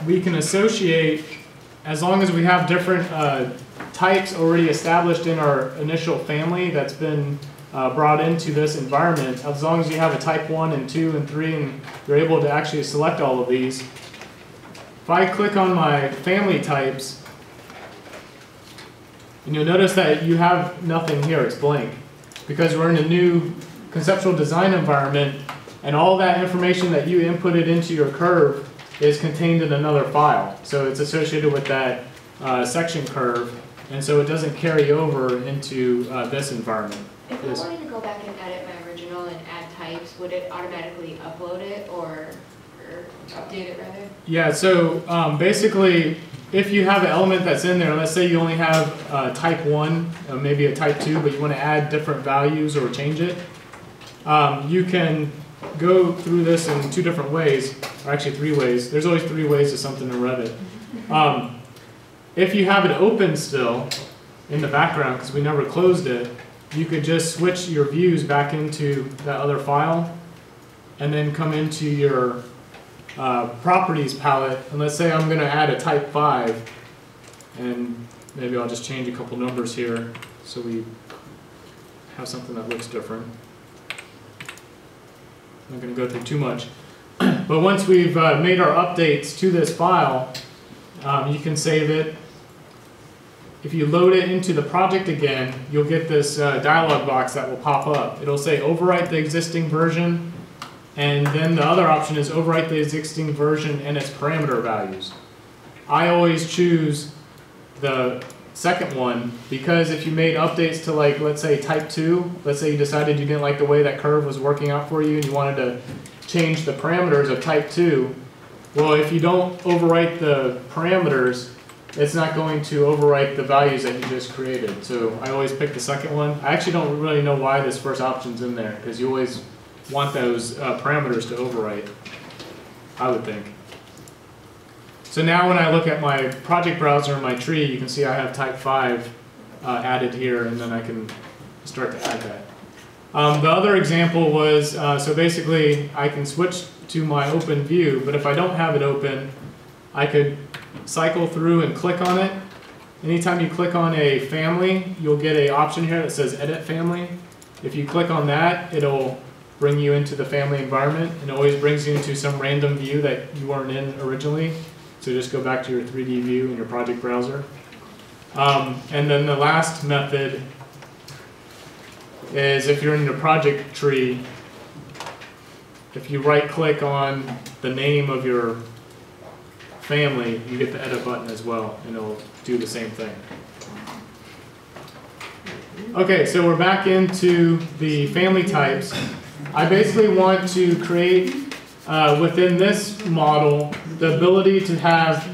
we can associate as long as we have different types already established in our initial family that's been brought into this environment. As long as you have a type 1 and 2 and 3 and you're able to actually select all of these. If I click on my family types, and you'll notice that you have nothing here, it's blank. Because we're in a new conceptual design environment, and all that information that you inputted into your curve is contained in another file. So it's associated with that section curve, and so it doesn't carry over into this environment. If I wanted to go back and edit my original and add types, would it automatically upload it, or or update it rather? Yeah, so basically, if you have an element that's in there, let's say you only have type 1, maybe a type 2, but you want to add different values or change it, you can go through this in 2 different ways, or actually 3 ways. There's always 3 ways to something in Revit. If you have it open still in the background, because we never closed it, you could just switch your views back into that other file, and then come into your properties palette, and let's say I'm going to add a type 5, and maybe I'll just change a couple numbers here so we have something that looks different. I'm not going to go through too much. But once we've made our updates to this file, you can save it. If you load it into the project again, you'll get this dialog box that will pop up. It'll say overwrite the existing version, and then the other option is overwrite the existing version and its parameter values. I always choose the second one because if you made updates to, like, let's say type 2, let's say you decided you didn't like the way that curve was working out for you and you wanted to change the parameters of type 2, well, if you don't overwrite the parameters, it's not going to overwrite the values that you just created. So I always pick the second one. I actually don't really know why this first option's in there, because you always want those parameters to overwrite, I would think. So now when I look at my project browser in my tree, you can see I have type 5 added here, and then I can start to add that. The other example was, so basically I can switch to my open view, but if I don't have it open, I could cycle through and click on it. Anytime you click on a family, you'll get an option here that says Edit Family. If you click on that, it'll bring you into the family environment, and it always brings you into some random view that you weren't in originally. So just go back to your 3D view in your project browser. And then the last method is if you're in the project tree, if you right-click on the name of your family, you get the edit button as well, and it'll do the same thing. Okay, so we're back into the family types. I basically want to create, within this model, the ability to have,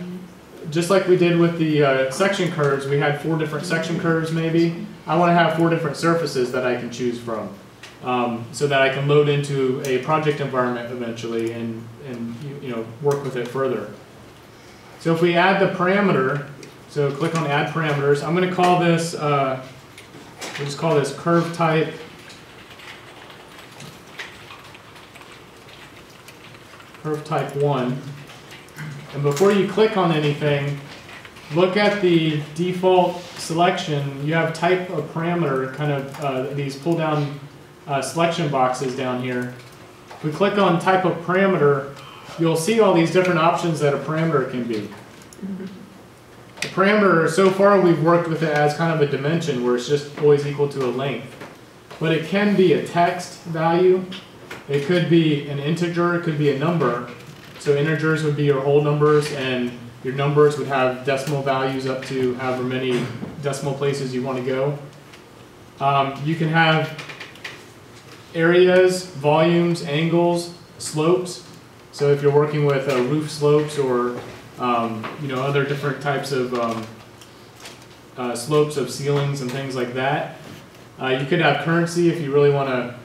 just like we did with the section curves, we had 4 different section curves maybe. I want to have 4 different surfaces that I can choose from, so that I can load into a project environment eventually and work with it further. So if we add the parameter, so click on Add Parameters, I'm going to call this, we'll just call this curve type curve type 1. And before you click on anything, look at the default selection. You have type of parameter, kind of these pull down selection boxes down here. If we click on type of parameter, you'll see all these different options that a parameter can be. The parameter, so far we've worked with it as kind of a dimension where it's just always equal to a length. But it can be a text value. It could be an integer, it could be a number. So integers would be your whole numbers, and your numbers would have decimal values up to however many decimal places you want to go. You can have areas, volumes, angles, slopes. So if you're working with roof slopes or other different types of slopes of ceilings and things like that. You could have currency if you really want to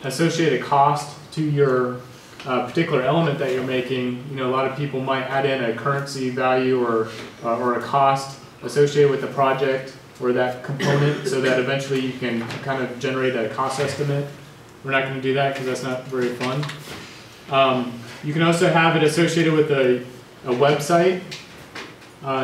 associate a cost to your particular element that you're making. A lot of people might add in a currency value or a cost associated with the project or that component, so that eventually you can kind of generate a cost estimate. We're not going to do that because that's not very fun. You can also have it associated with a website.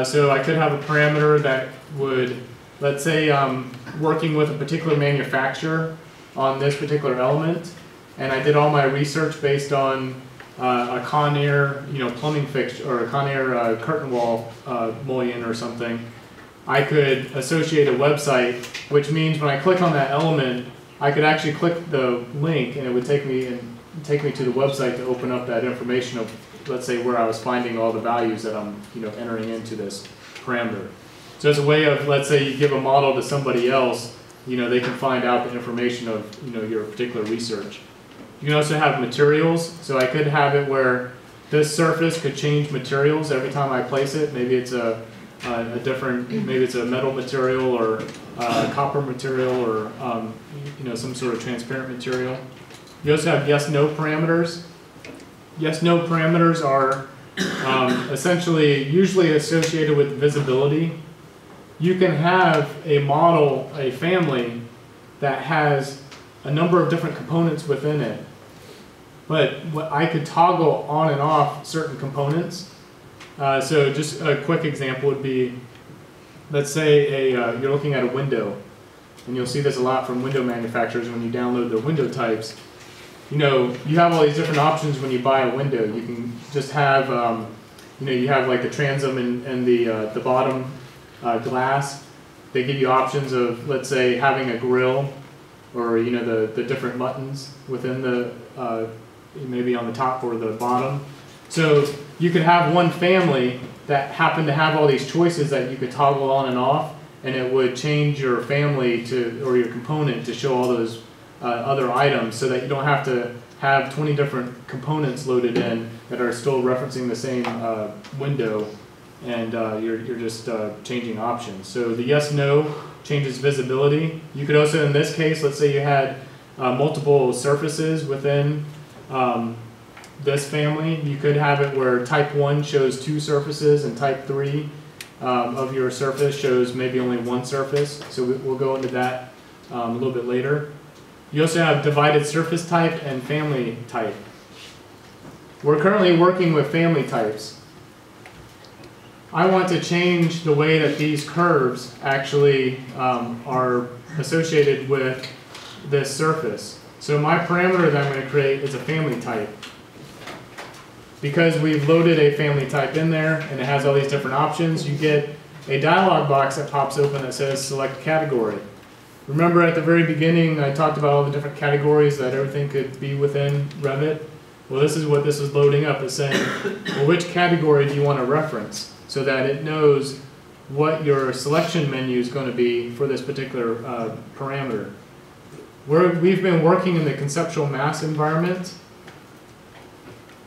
So I could have a parameter that would, let's say I'm working with a particular manufacturer on this particular element, and I did all my research based on a Conair, plumbing fixture, or a Conair curtain wall mullion or something. I could associate a website, which means when I click on that element, I could actually click the link, and it would take me to the website to open up that information of, let's say, where I was finding all the values that I'm entering into this parameter. So it's a way of, let's say you give a model to somebody else, they can find out the information of your particular research. You can also have materials. So I could have it where this surface could change materials every time I place it. Maybe it's a different, maybe it's a metal material or copper material or you know, some sort of transparent material. You also have yes/no parameters. Yes/no parameters are essentially usually associated with visibility. You can have a model, a family, that has a number of different components within it. But I could toggle on and off certain components. So just a quick example would be, let's say you're looking at a window, and you'll see this a lot from window manufacturers when you download their window types. You know, you have all these different options when you buy a window. You can just have, you know, you have like the transom and the bottom glass. They give you options of, let's say, having a grill, or you know, the different buttons within the maybe on the top or the bottom. So you could have one family that happened to have all these choices that you could toggle on and off, and it would change your family to, or your component to show all those other items, so that you don't have to have 20 different components loaded in that are still referencing the same window, and you're just changing options. So the yes/no changes visibility. You could also, in this case, let's say you had multiple surfaces within this family, you could have it where type 1 shows 2 surfaces and type 3 of your surface shows maybe only 1 surface. So we'll go into that a little bit later. You also have divided surface type and family type. We're currently working with family types. I want to change the way that these curves actually are associated with this surface. So my parameter that I'm going to create is a family type. Because we've loaded a family type in there and it has all these different options, you get a dialog box that pops open that says select category. Remember at the very beginning I talked about all the different categories that everything could be within Revit? Well, this is what this is loading up. It's saying, well, which category do you want to reference, so that it knows what your selection menu is going to be for this particular parameter. We've been working in the conceptual mass environment.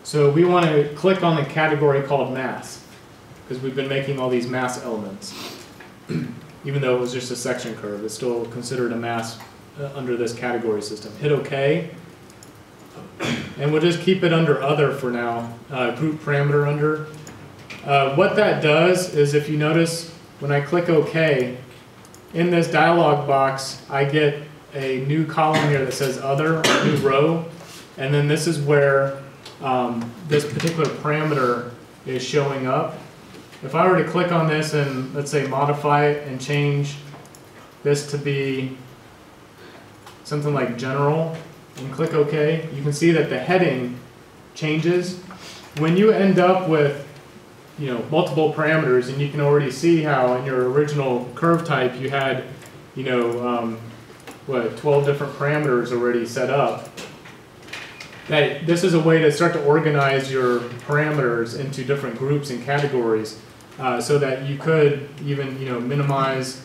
So we want to click on the category called mass, because we've been making all these mass elements. Even though it was just a section curve, it's still considered a mass under this category system. Hit OK. And we'll just keep it under other for now, group parameter under. What that does is, if you notice, when I click OK, in this dialog box, I get a new column here that says other, a new row, and then this is where this particular parameter is showing up. If I were to click on this and, let's say, modify it and change this to be something like general, and click OK, you can see that the heading changes. When you end up with, you know, multiple parameters, and you can already see how in your original curve type you had, you know, 12 different parameters already set up. That this is a way to start to organize your parameters into different groups and categories, so that you could even, you know, minimize.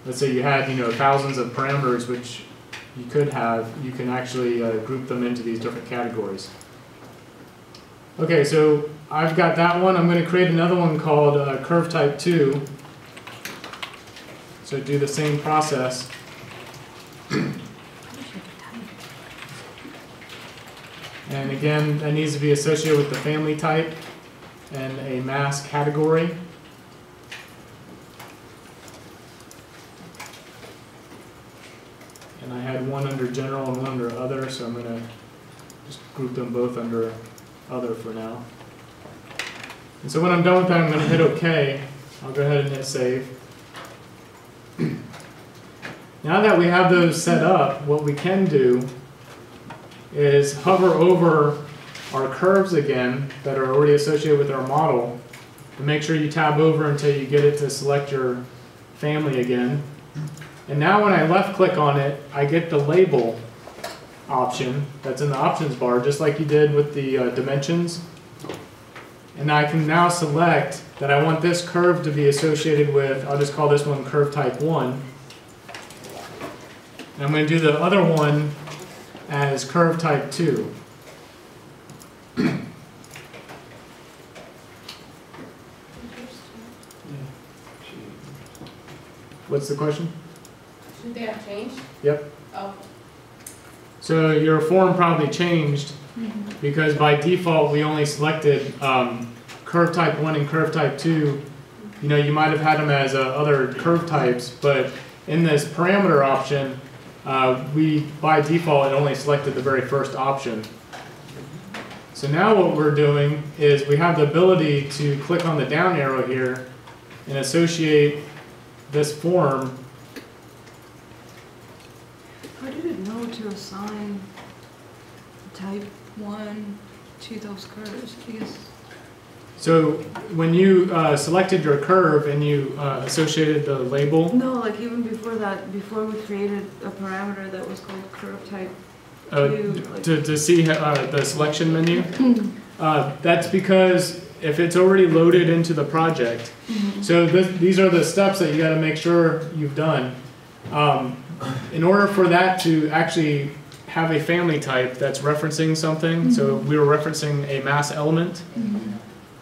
Let's say you had, you know, thousands of parameters, which you could have. You can actually group them into these different categories. Okay, so I've got that one. I'm going to create another one called curve type 2. So do the same process. And again, that needs to be associated with the family type and a mass category. And I had one under general and one under other, so I'm going to just group them both under other for now. And so when I'm done with that, I'm going to hit OK. I'll go ahead and hit save. Now that we have those set up, what we can do is hover over our curves again that are already associated with our model, and make sure you tab over until you get it to select your family again. And now when I left click on it, I get the label option that's in the options bar, just like you did with the dimensions. And I can now select that I want this curve to be associated with, I'll just call this one curve type 1. And I'm going to do the other one as curve type 2. What's the question? Should they have changed? Yep. Oh, So your form probably changed because by default we only selected curve type 1 and curve type 2. You know, you might have had them as other curve types, but in this parameter option, we by default it only selected the very first option. So now what we're doing is we have the ability to click on the down arrow here and associate this form. How did it know to assign type 1 to those curves? Because So when you selected your curve and you associated the label, no, like even before that, before we created a parameter that was called curve type 2, like, to see the selection menu, that's because if it's already loaded into the project, so these are the steps that you got to make sure you've done. In order for that to actually have a family type that's referencing something, so we were referencing a mass element.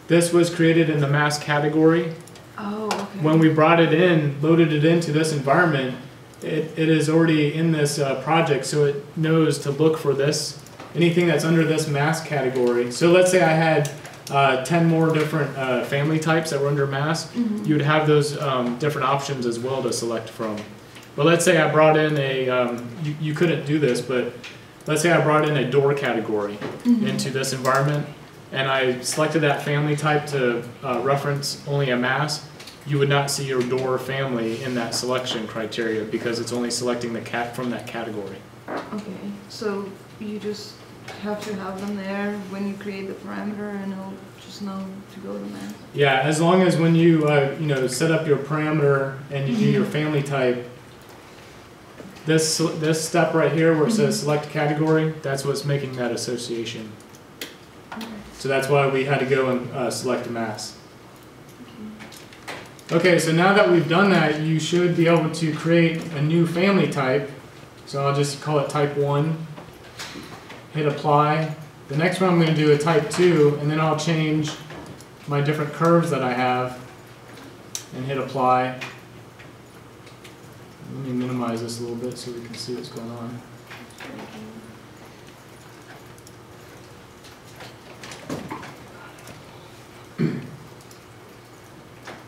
This was created in the mass category. oh, okay. When we brought it in, loaded it into this environment, it is already in this project, so it knows to look for this, anything that's under this mass category. So let's say I had 10 more different family types that were under mass, you would have those different options as well to select from. But let's say I brought in a, you couldn't do this, but let's say I brought in a door category into this environment, and I selected that family type to reference only a mass, you would not see your door family in that selection criteria because it's only selecting the cat from that category. Okay, so you just have to have them there when you create the parameter and it'll just know to go to mass? Yeah, as long as when you you know, set up your parameter and you do your family type, this step right here where it says select category, that's what's making that association. So that's why we had to go and select a mass. Okay, so now that we've done that, you should be able to create a new family type. So I'll just call it type 1. Hit apply. The next one I'm going to do a type 2, and then I'll change my different curves that I have and hit apply. Let me minimize this a little bit so we can see what's going on.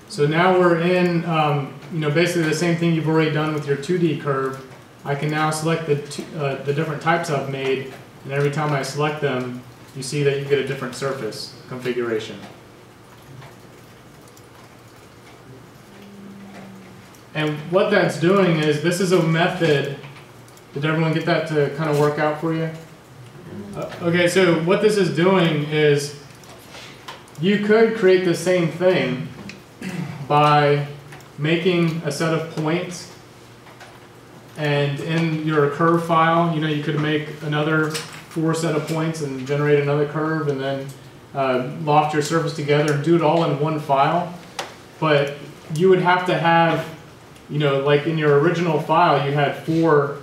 So now we're in, you know, basically the same thing you've already done with your 2D curve. I can now select the different types I've made, and every time I select them, you see that you get a different surface configuration. And what that's doing is, this is a method. Did everyone get that to kind of work out for you? Okay, so what this is doing is, you could create the same thing by making a set of points, and in your curve file, you know, you could make another 4 set of points and generate another curve, and then loft your surface together and do it all in one file. But you would have to have, you know, like in your original file, you had 4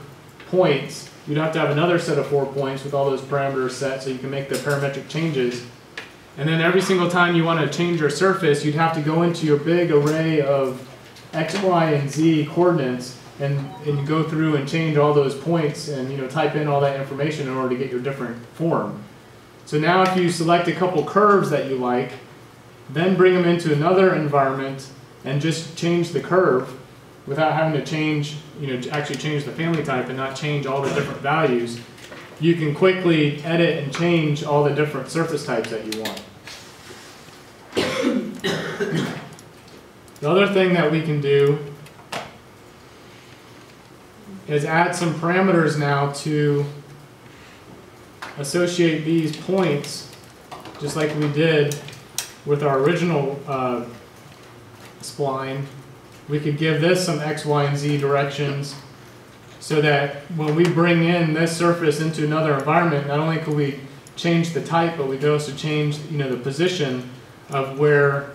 points. You'd have to have another set of 4 points with all those parameters set so you can make the parametric changes. And then every single time you want to change your surface, you'd have to go into your big array of X, Y, and Z coordinates and go through and change all those points and, you know, type in all that information in order to get your different form. So now if you select a couple curves that you like, then bring them into another environment and just change the curve without having to change, you know, actually change the family type and not change all the different values, you can quickly edit and change all the different surface types that you want. The other thing that we can do is add some parameters now to associate these points, just like we did with our original spline. We could give this some X, Y, and Z directions so that when we bring in this surface into another environment, not only could we change the type, but we could also change, you know, the position of where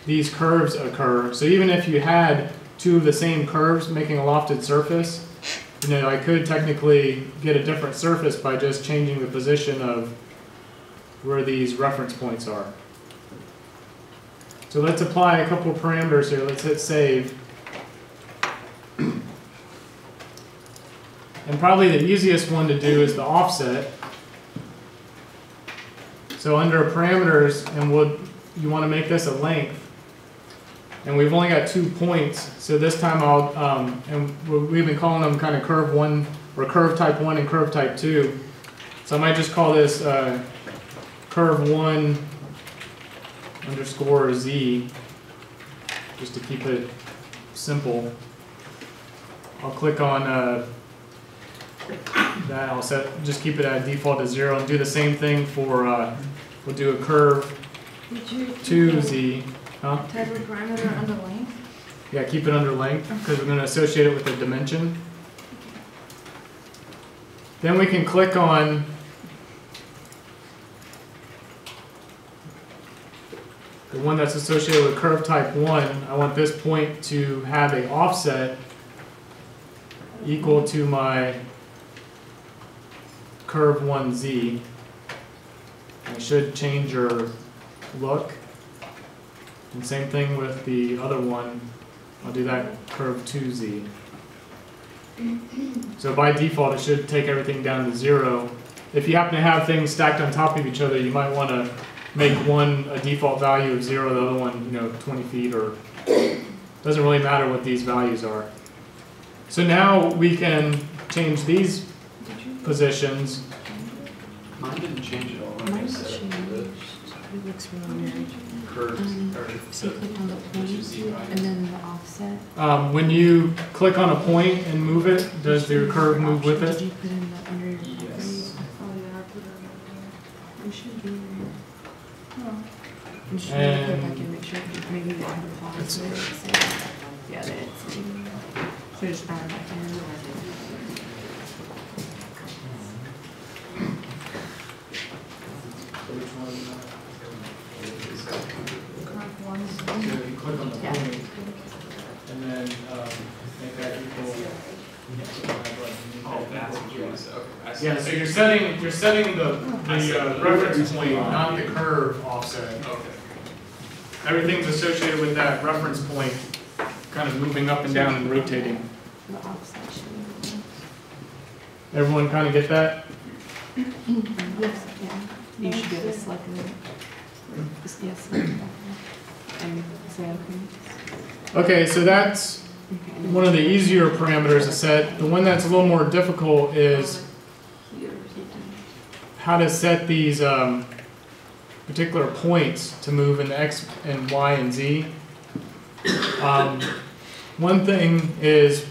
these curves occur. So even if you had 2 of the same curves making a lofted surface, you know, I could technically get a different surface by just changing the position of where these reference points are. So let's apply a couple of parameters here. Let's hit save. And probably the easiest one to do is the offset. So under parameters, and you want to make this a length. And we've only got 2 points, so this time we've been calling them kind of curve 1, or curve type 1 and curve type 2. So I might just call this curve 1 underscore Z, just to keep it simple. I'll click on that, I'll just keep it at default to 0, and do the same thing for, we'll do a curve 2Z. Huh? Type of parameter under length? Yeah, keep it under length, because we're going to associate it with a dimension. Then we can click on the one that's associated with curve type 1. I want this point to have an offset equal to my curve 1Z. It should change your look. And same thing with the other one. I'll do that curve 2Z. So by default, it should take everything down to 0. If you happen to have things stacked on top of each other, you might want to make one a default value of 0, the other one, 20 feet, or doesn't really matter what these values are. So now we can change these positions. Mine didn't change at all. Mine changed. It looks really weird. Curves, So you click on the point and then the offset. When you click on a point and move it, does your curve move with Did it? you put in the under your Yes. Oh, yeah, I put it It should be there. over I'm just And gonna go back and make sure maybe they have a pause. Yeah, they did. So just add it back in. Curve 1 Z. So you click on the Yeah. point, and then make that equal. Oh, that's what you want to say. Okay. I see. Yeah, so you're setting the reference point, not the curve offset. Okay. Everything's associated with that reference point, kind of moving up and down and rotating. The offset should be. Everyone kind of get that? Yes, yeah. You should be able to select it. Yes, select that. And say okay. Okay, so that's one of the easier parameters to set. The one that's a little more difficult is how to set these particular points to move in the X and Y and Z. One thing is,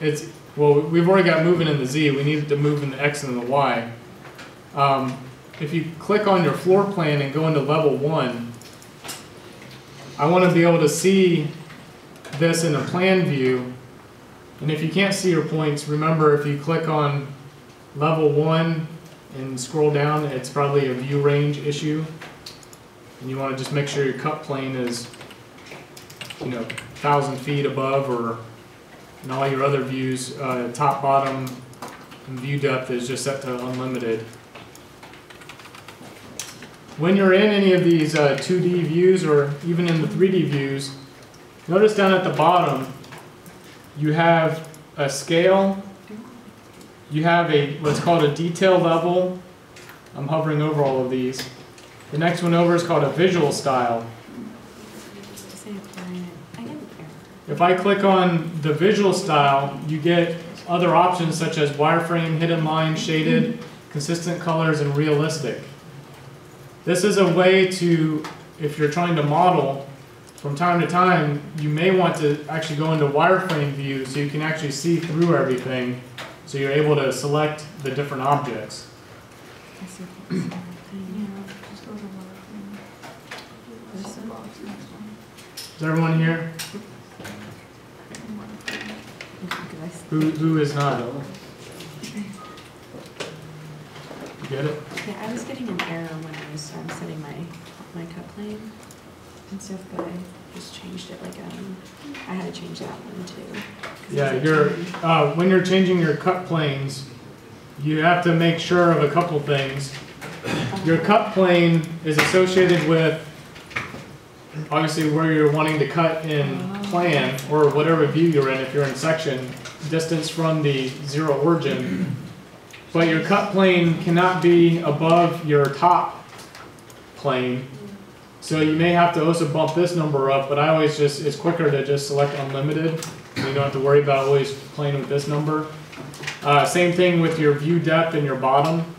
we've already got moving in the Z, we need to move in the X and the Y. If you click on your floor plan and go into level 1, I want to be able to see this in a plan view. And if you can't see your points, remember if you click on level 1 and scroll down, it's probably a view range issue. And you want to just make sure your cut plane is 1,000 feet above, or and all your other views, top, bottom, and view depth is just set to unlimited. When you're in any of these 2D views, or even in the 3D views, notice down at the bottom, you have a scale, you have what's called a detail level. I'm hovering over all of these. The next one over is called a visual style. If I click on the visual style, you get other options such as wireframe, hidden line, shaded, consistent colors, and realistic. This is a way to, if you're trying to model, from time to time, you may want to actually go into wireframe view so you can actually see through everything, so you're able to select the different objects. Is everyone here? Who is not? You get it? Yeah, I was getting an error when I was setting my cut plane and stuff, but I just changed it. I had to change that one too. Yeah, when you're changing your cut planes, you have to make sure of a couple things. Your cut plane is associated with obviously where you're wanting to cut in plan, or whatever view you're in, if you're in section, distance from the zero origin. But your cut plane cannot be above your top plane. So you may have to also bump this number up, but I always just, it's quicker to just select unlimited. You don't have to worry about always playing with this number. Same thing with your view depth and your bottom.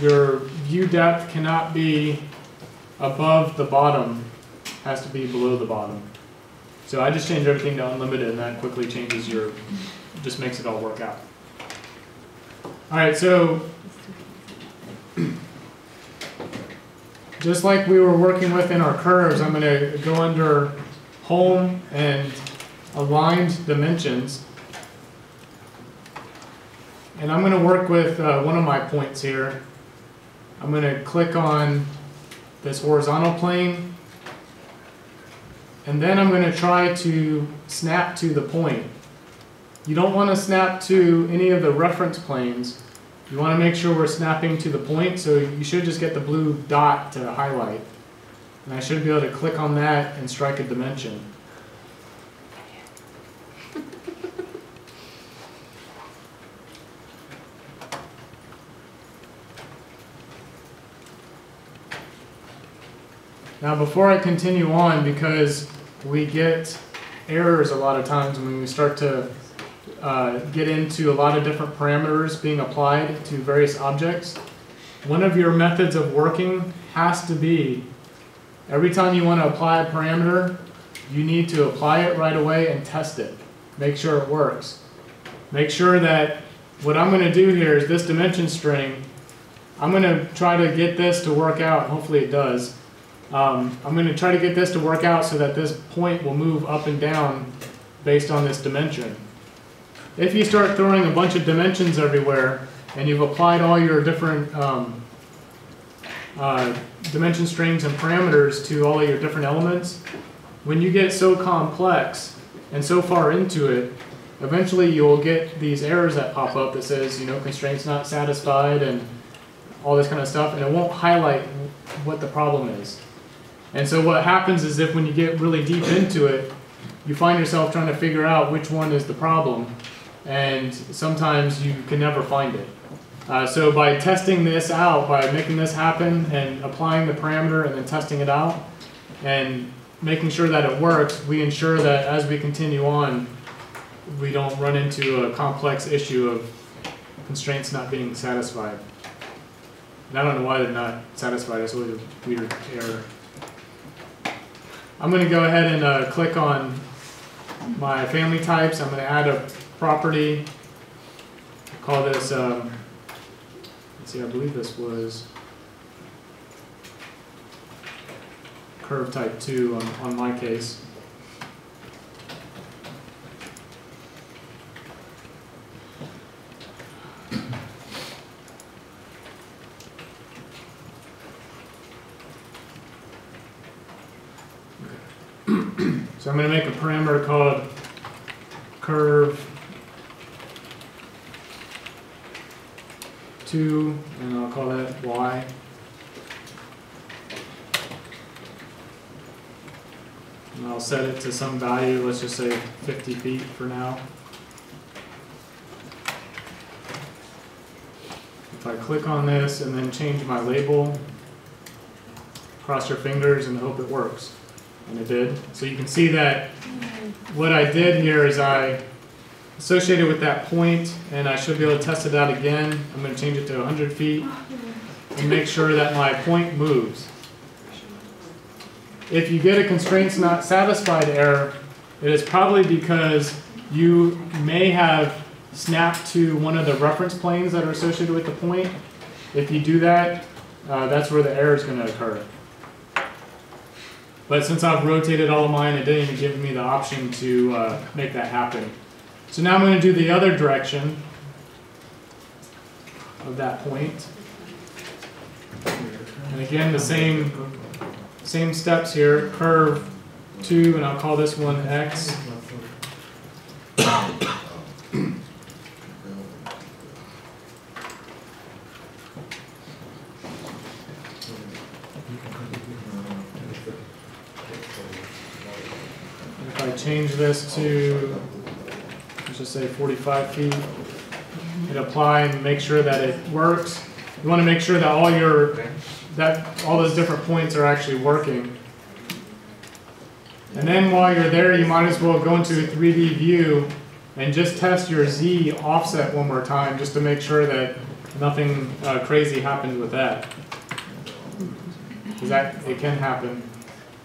Your view depth cannot be above the bottom, has to be below the bottom. So I just change everything to unlimited, and that quickly changes your, just makes it all work out. All right, so just like we were working with in our curves, I'm going to go under Home and Aligned Dimensions. And I'm going to work with one of my points here. I'm going to click on this horizontal plane. And then I'm going to try to snap to the point. You don't want to snap to any of the reference planes. You want to make sure we're snapping to the point, so you should just get the blue dot to highlight. And I should be able to click on that and strike a dimension. Now before I continue on, because we get errors a lot of times when we start to get into a lot of different parameters being applied to various objects, one of your methods of working has to be, every time you want to apply a parameter, you need to apply it right away and test it. Make sure it works. Make sure that what I'm going to do here is this dimension string, I'm going to try to get this to work out, and hopefully it does. I'm going to try to get this to work out so that this point will move up and down based on this dimension. If you start throwing a bunch of dimensions everywhere and you've applied all your different dimension strings and parameters to all of your different elements, when you get so complex and so far into it, eventually you'll get these errors that pop up that says, you know, constraints not satisfied and all this kind of stuff, and it won't highlight what the problem is. And so what happens is, if when you get really deep into it, you find yourself trying to figure out which one is the problem, and sometimes you can never find it. So by testing this out, by making this happen and applying the parameter and then testing it out and making sure that it works, we ensure that as we continue on, we don't run into a complex issue of constraints not being satisfied. And I don't know why they're not satisfied. It's always a weird error. I'm going to go ahead and click on my family types. I'm going to add a property. Call this, let's see, I believe this was curve type 2 on my case. So I'm going to make a parameter called curve 2, and I'll call that y. And I'll set it to some value, let's just say 50 feet for now. If I click on this and then change my label, cross your fingers and hope it works. And it did. So you can see that what I did here is I associated with that point, and I should be able to test it out again. I'm going to change it to 100 feet and make sure that my point moves. If you get a constraints not satisfied error, it is probably because you may have snapped to one of the reference planes that are associated with the point. If you do that, that's where the error is going to occur. But since I've rotated all of mine, it didn't even give me the option to make that happen. So now I'm going to do the other direction of that point. And again, the same steps here, curve 2, and I'll call this one x. I change this to, let's just say 45 feet, hit apply and make sure that it works. You want to make sure that all those different points are actually working. And then while you're there, you might as well go into a 3D view and just test your Z offset one more time, just to make sure that nothing crazy happens with that. Because it can happen.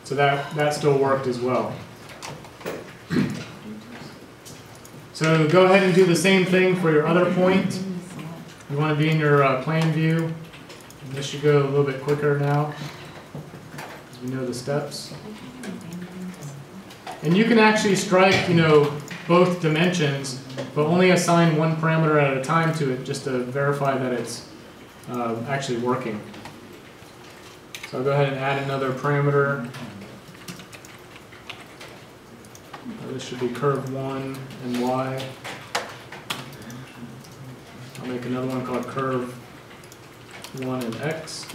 So that still worked as well. So go ahead and do the same thing for your other point. You want to be in your plan view. And this should go a little bit quicker now, because we know the steps. And you can actually strike, both dimensions, but only assign one parameter at a time to it, just to verify that it's actually working. So I'll go ahead and add another parameter. This should be curve 1 and Y. I'll make another one called curve 1 and X.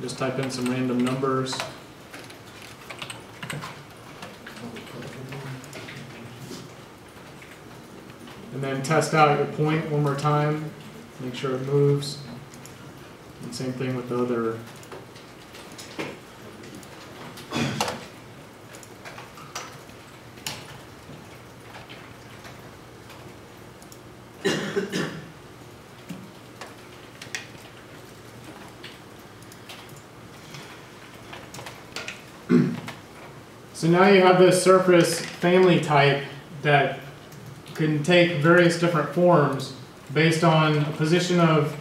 Just type in some random numbers. And then test out your point one more time. Make sure it moves. And same thing with the other. So now you have this surface family type that can take various different forms based on a position of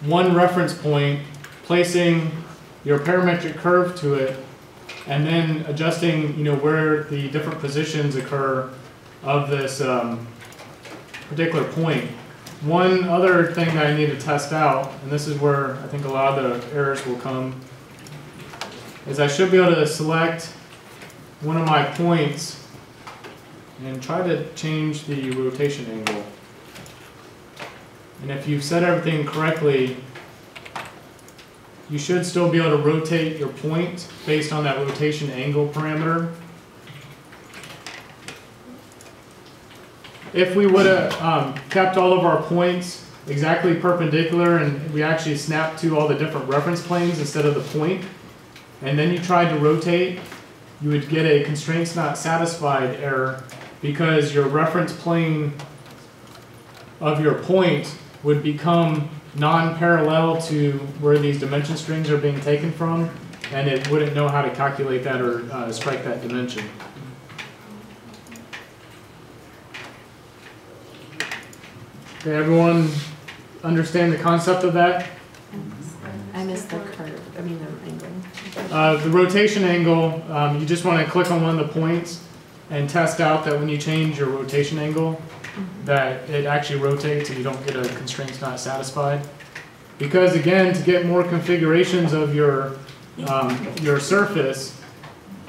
one reference point, placing your parametric curve to it, and then adjusting, where the different positions occur of this particular point. One other thing that I need to test out, and this is where I think a lot of the errors will come, is I should be able to select one of my points and try to change the rotation angle. And if you've set everything correctly, you should still be able to rotate your point based on that rotation angle parameter. If we would have kept all of our points exactly perpendicular and we actually snapped to all the different reference planes instead of the point, and then you tried to rotate, you would get a constraints not satisfied error, because your reference plane of your point would become non-parallel to where these dimension strings are being taken from, and it wouldn't know how to calculate that or strike that dimension. Okay, everyone understand the concept of that? I missed the curve, the angle. The rotation angle, you just want to click on one of the points and test out that when you change your rotation angle, that it actually rotates and you don't get a constraints not satisfied. Because again, to get more configurations of your surface,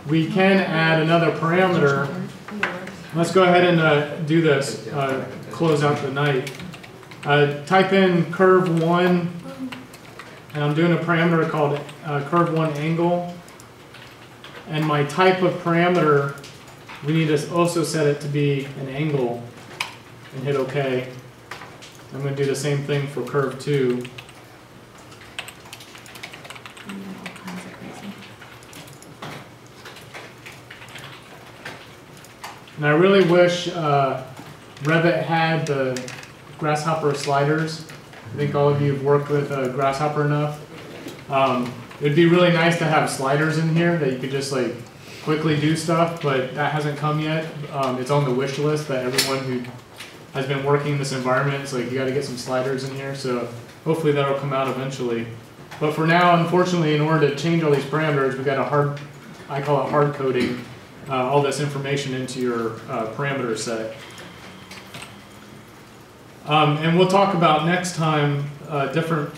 we can add another parameter. Let's go ahead and do this, close out the night. Type in curve 1, and I'm doing a parameter called curve 1 angle. And my type of parameter, we need to also set it to be an angle and hit OK. I'm going to do the same thing for curve 2. And I really wish Revit had the Grasshopper sliders. I think all of you have worked with Grasshopper enough. It would be really nice to have sliders in here that you could just quickly do stuff, but that hasn't come yet. It's on the wish list that everyone who has been working in this environment, it's you got to get some sliders in here, so hopefully that'll come out eventually. But for now, unfortunately, in order to change all these parameters, we've got I call it hard coding all this information into your parameter set. And we'll talk about next time different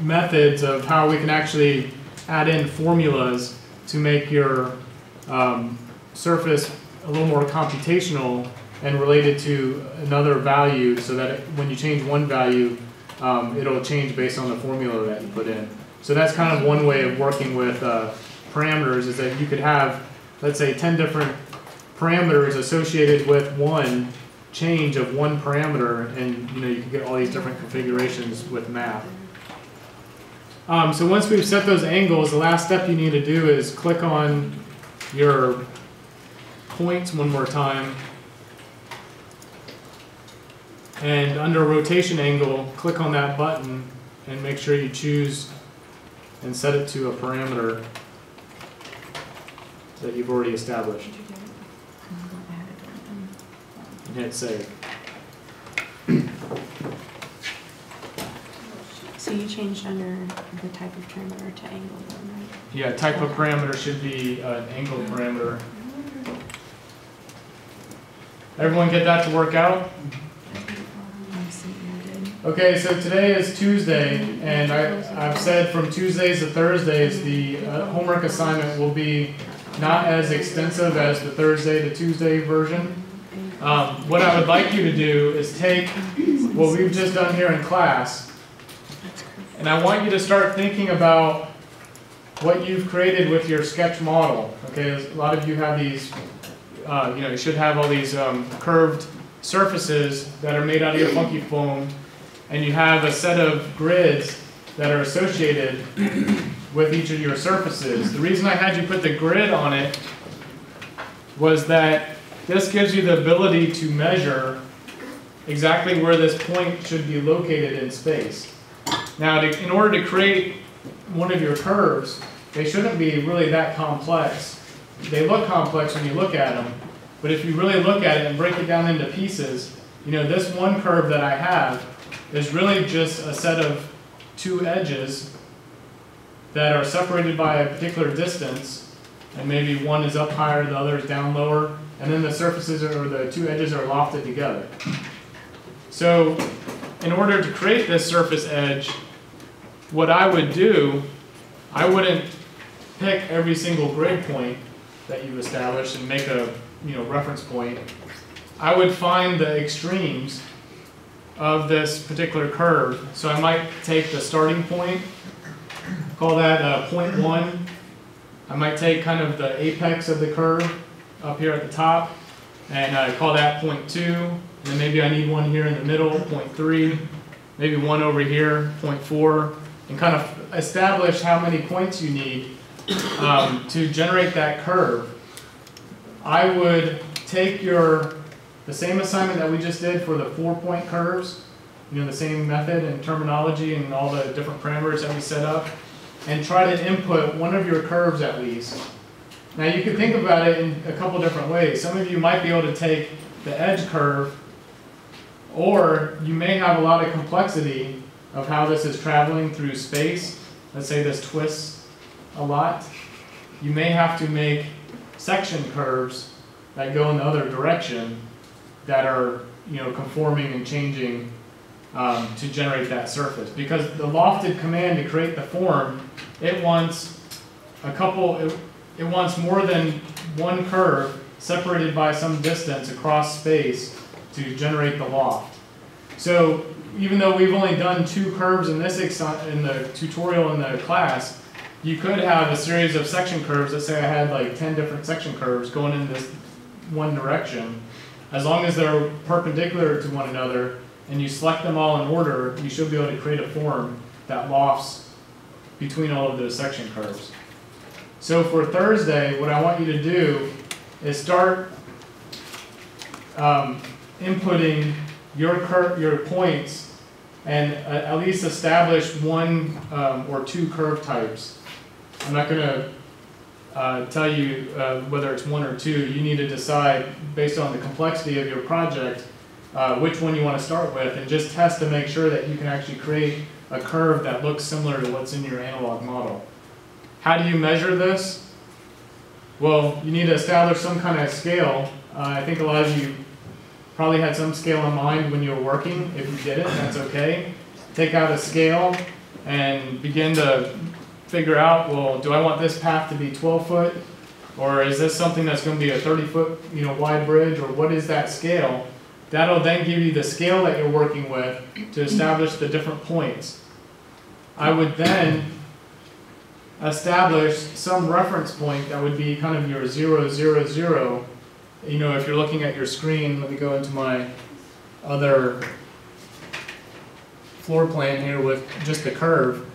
methods of how we can actually add in formulas to make your surface a little more computational and related to another value, so that when you change one value, it'll change based on the formula that you put in. So that's kind of one way of working with parameters, is that you could have, let's say, 10 different parameters associated with one change of one parameter, and you can get all these different configurations with math. So once we've set those angles, the last step you need to do is click on your points one more time, and under rotation angle, click on that button and make sure you choose and set it to a parameter that you've already established. And hit save. So you changed under the type of parameter to angle then, right? Yeah, type of parameter should be an angle parameter. Everyone get that to work out? Okay, so today is Tuesday, and I've said from Tuesdays to Thursdays the homework assignment will be not as extensive as the Thursday to Tuesday version. What I would like you to do is take what we've just done here in class, and I want you to start thinking about what you've created with your sketch model. Okay, a lot of you have these, you should have all these curved surfaces that are made out of your funky foam, and you have a set of grids that are associated with each of your surfaces. The reason I had you put the grid on it was that this gives you the ability to measure exactly where this point should be located in space. Now, in order to create one of your curves, they shouldn't be really that complex. They look complex when you look at them, but if you really look at it and break it down into pieces, this one curve that I have is really just a set of two edges that are separated by a particular distance, and maybe one is up higher, the other is down lower, and then the surfaces or the two edges are lofted together. So in order to create this surface edge, what I would do, I wouldn't pick every single grid point that you've established and make a reference point. I would find the extremes of this particular curve. So I might take the starting point, call that point 1. I might take kind of the apex of the curve up here at the top, and call that point 2. And then maybe I need one here in the middle, point 3. Maybe one over here, point 4. And kind of establish how many points you need to generate that curve. I would take the same assignment that we just did for the 4-point curves, the same method and terminology and all the different parameters that we set up, and try to input one of your curves at least. Now you can think about it in a couple different ways. Some of you might be able to take the edge curve, or you may have a lot of complexity of how this is traveling through space. Let's say this twists a lot. You may have to make section curves that go in the other direction that are conforming and changing to generate that surface. Because the lofted command to create the form, it wants it wants more than one curve separated by some distance across space to generate the loft. So even though we've only done 2 curves in the tutorial in the class, you could have a series of section curves. Let's say I had like 10 different section curves going in this one direction. As long as they're perpendicular to one another and you select them all in order, you should be able to create a form that lofts between all of those section curves. So for Thursday, what I want you to do is start inputting your points and at least establish 1 or 2 curve types. I'm not going to tell you whether it's 1 or 2. You need to decide based on the complexity of your project which one you want to start with, and just test to make sure that you can actually create a curve that looks similar to what's in your analog model. How do you measure this? Well, you need to establish some kind of scale. I think a lot of you probably had some scale in mind when you were working. If you didn't, that's okay. Take out a scale and begin to figure out, well, do I want this path to be 12 foot? Or is this something that's going to be a 30-foot wide bridge? Or what is that scale? That'll then give you the scale that you're working with to establish the different points. I would then establish some reference point that would be kind of your 0, 0, 0. You know, if you're looking at your screen, let me go into my other floor plan here with just the curve.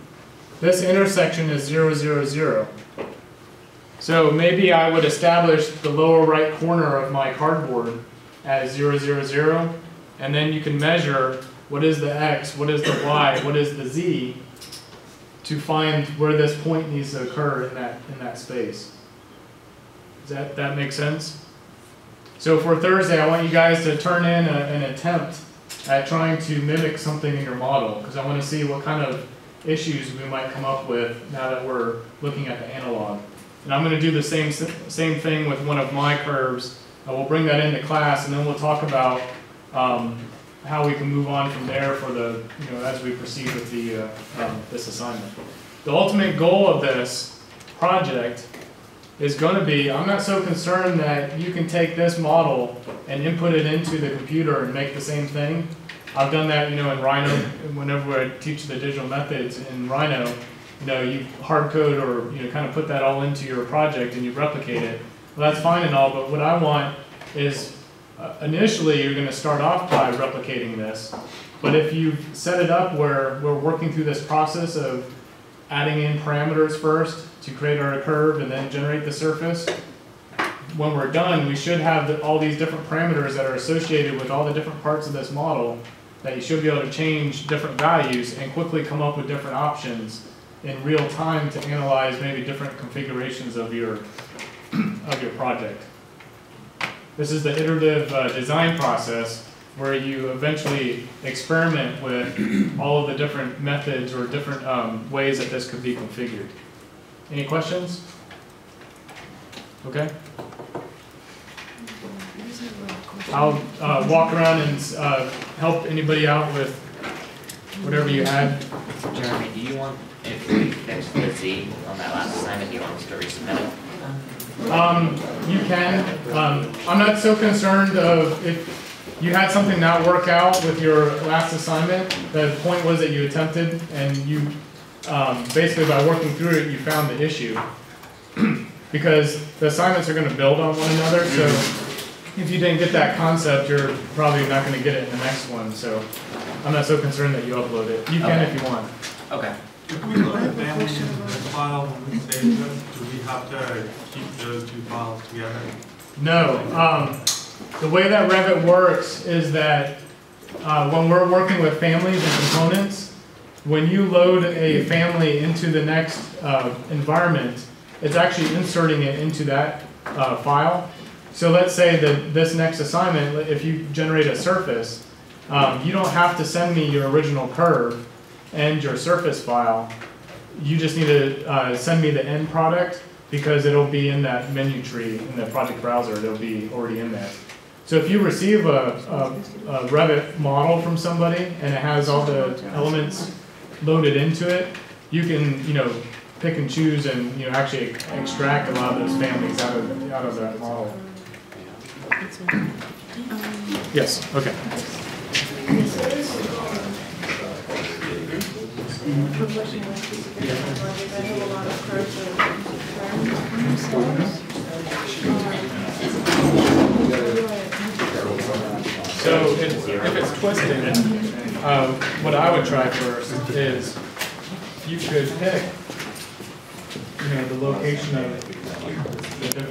This intersection is 0, 0, 0. So maybe I would establish the lower right corner of my cardboard as 0, 0, 0, and then you can measure what is the x, what is the y, what is the z, to find where this point needs to occur in that space. Does that make sense? So for Thursday, I want you guys to turn in an attempt at trying to mimic something in your model, because I want to see what kind of issues we might come up with now that we're looking at the analog. And I'm going to do the same thing with one of my curves. We'll bring that into class, and then we'll talk about how we can move on from there for the, as we proceed with the this assignment. The ultimate goal of this project is going to be, I'm not so concerned that you can take this model and input it into the computer and make the same thing. I've done that, in Rhino. Whenever I teach the digital methods in Rhino, you hard code or kind of put that all into your project and you replicate it. Well, that's fine and all, but what I want is initially you're going to start off by replicating this. But if you've set it up where we're working through this process of adding in parameters first to create our curve and then generate the surface, when we're done, we should have all these different parameters that are associated with all the different parts of this model that you should be able to change different values and quickly come up with different options in real time to analyze maybe different configurations of your project. This is the iterative design process where you eventually experiment with all of the different methods or different ways that this could be configured. Any questions? Okay. I'll walk around and help anybody out with whatever you had. Jeremy, do you want, if we fix the Z on that last assignment, do you want us to resubmit it? You can. I'm not so concerned of if you had something not work out with your last assignment. The point was that you attempted and you basically by working through it you found the issue. Because the assignments are going to build on one another, so if you didn't get that concept, you're probably not going to get it in the next one. So I'm not so concerned that you upload it. You can if you want. Okay. If we load the family file when we save this, do we have to keep those two files together? No. The way that Revit works is that when we're working with families and components, when you load a family into the next environment, it's actually inserting it into that file. So let's say that this next assignment, if you generate a surface, you don't have to send me your original curve and your surface file. You just need to send me the end product because it'll be in that menu tree in the project browser. It'll be already in there. So if you receive a Revit model from somebody and it has all the elements loaded into it, you can pick and choose and actually extract a lot of those families out of that model. Yes. Okay. So if it's twisted, what I would try first is you could pick the location of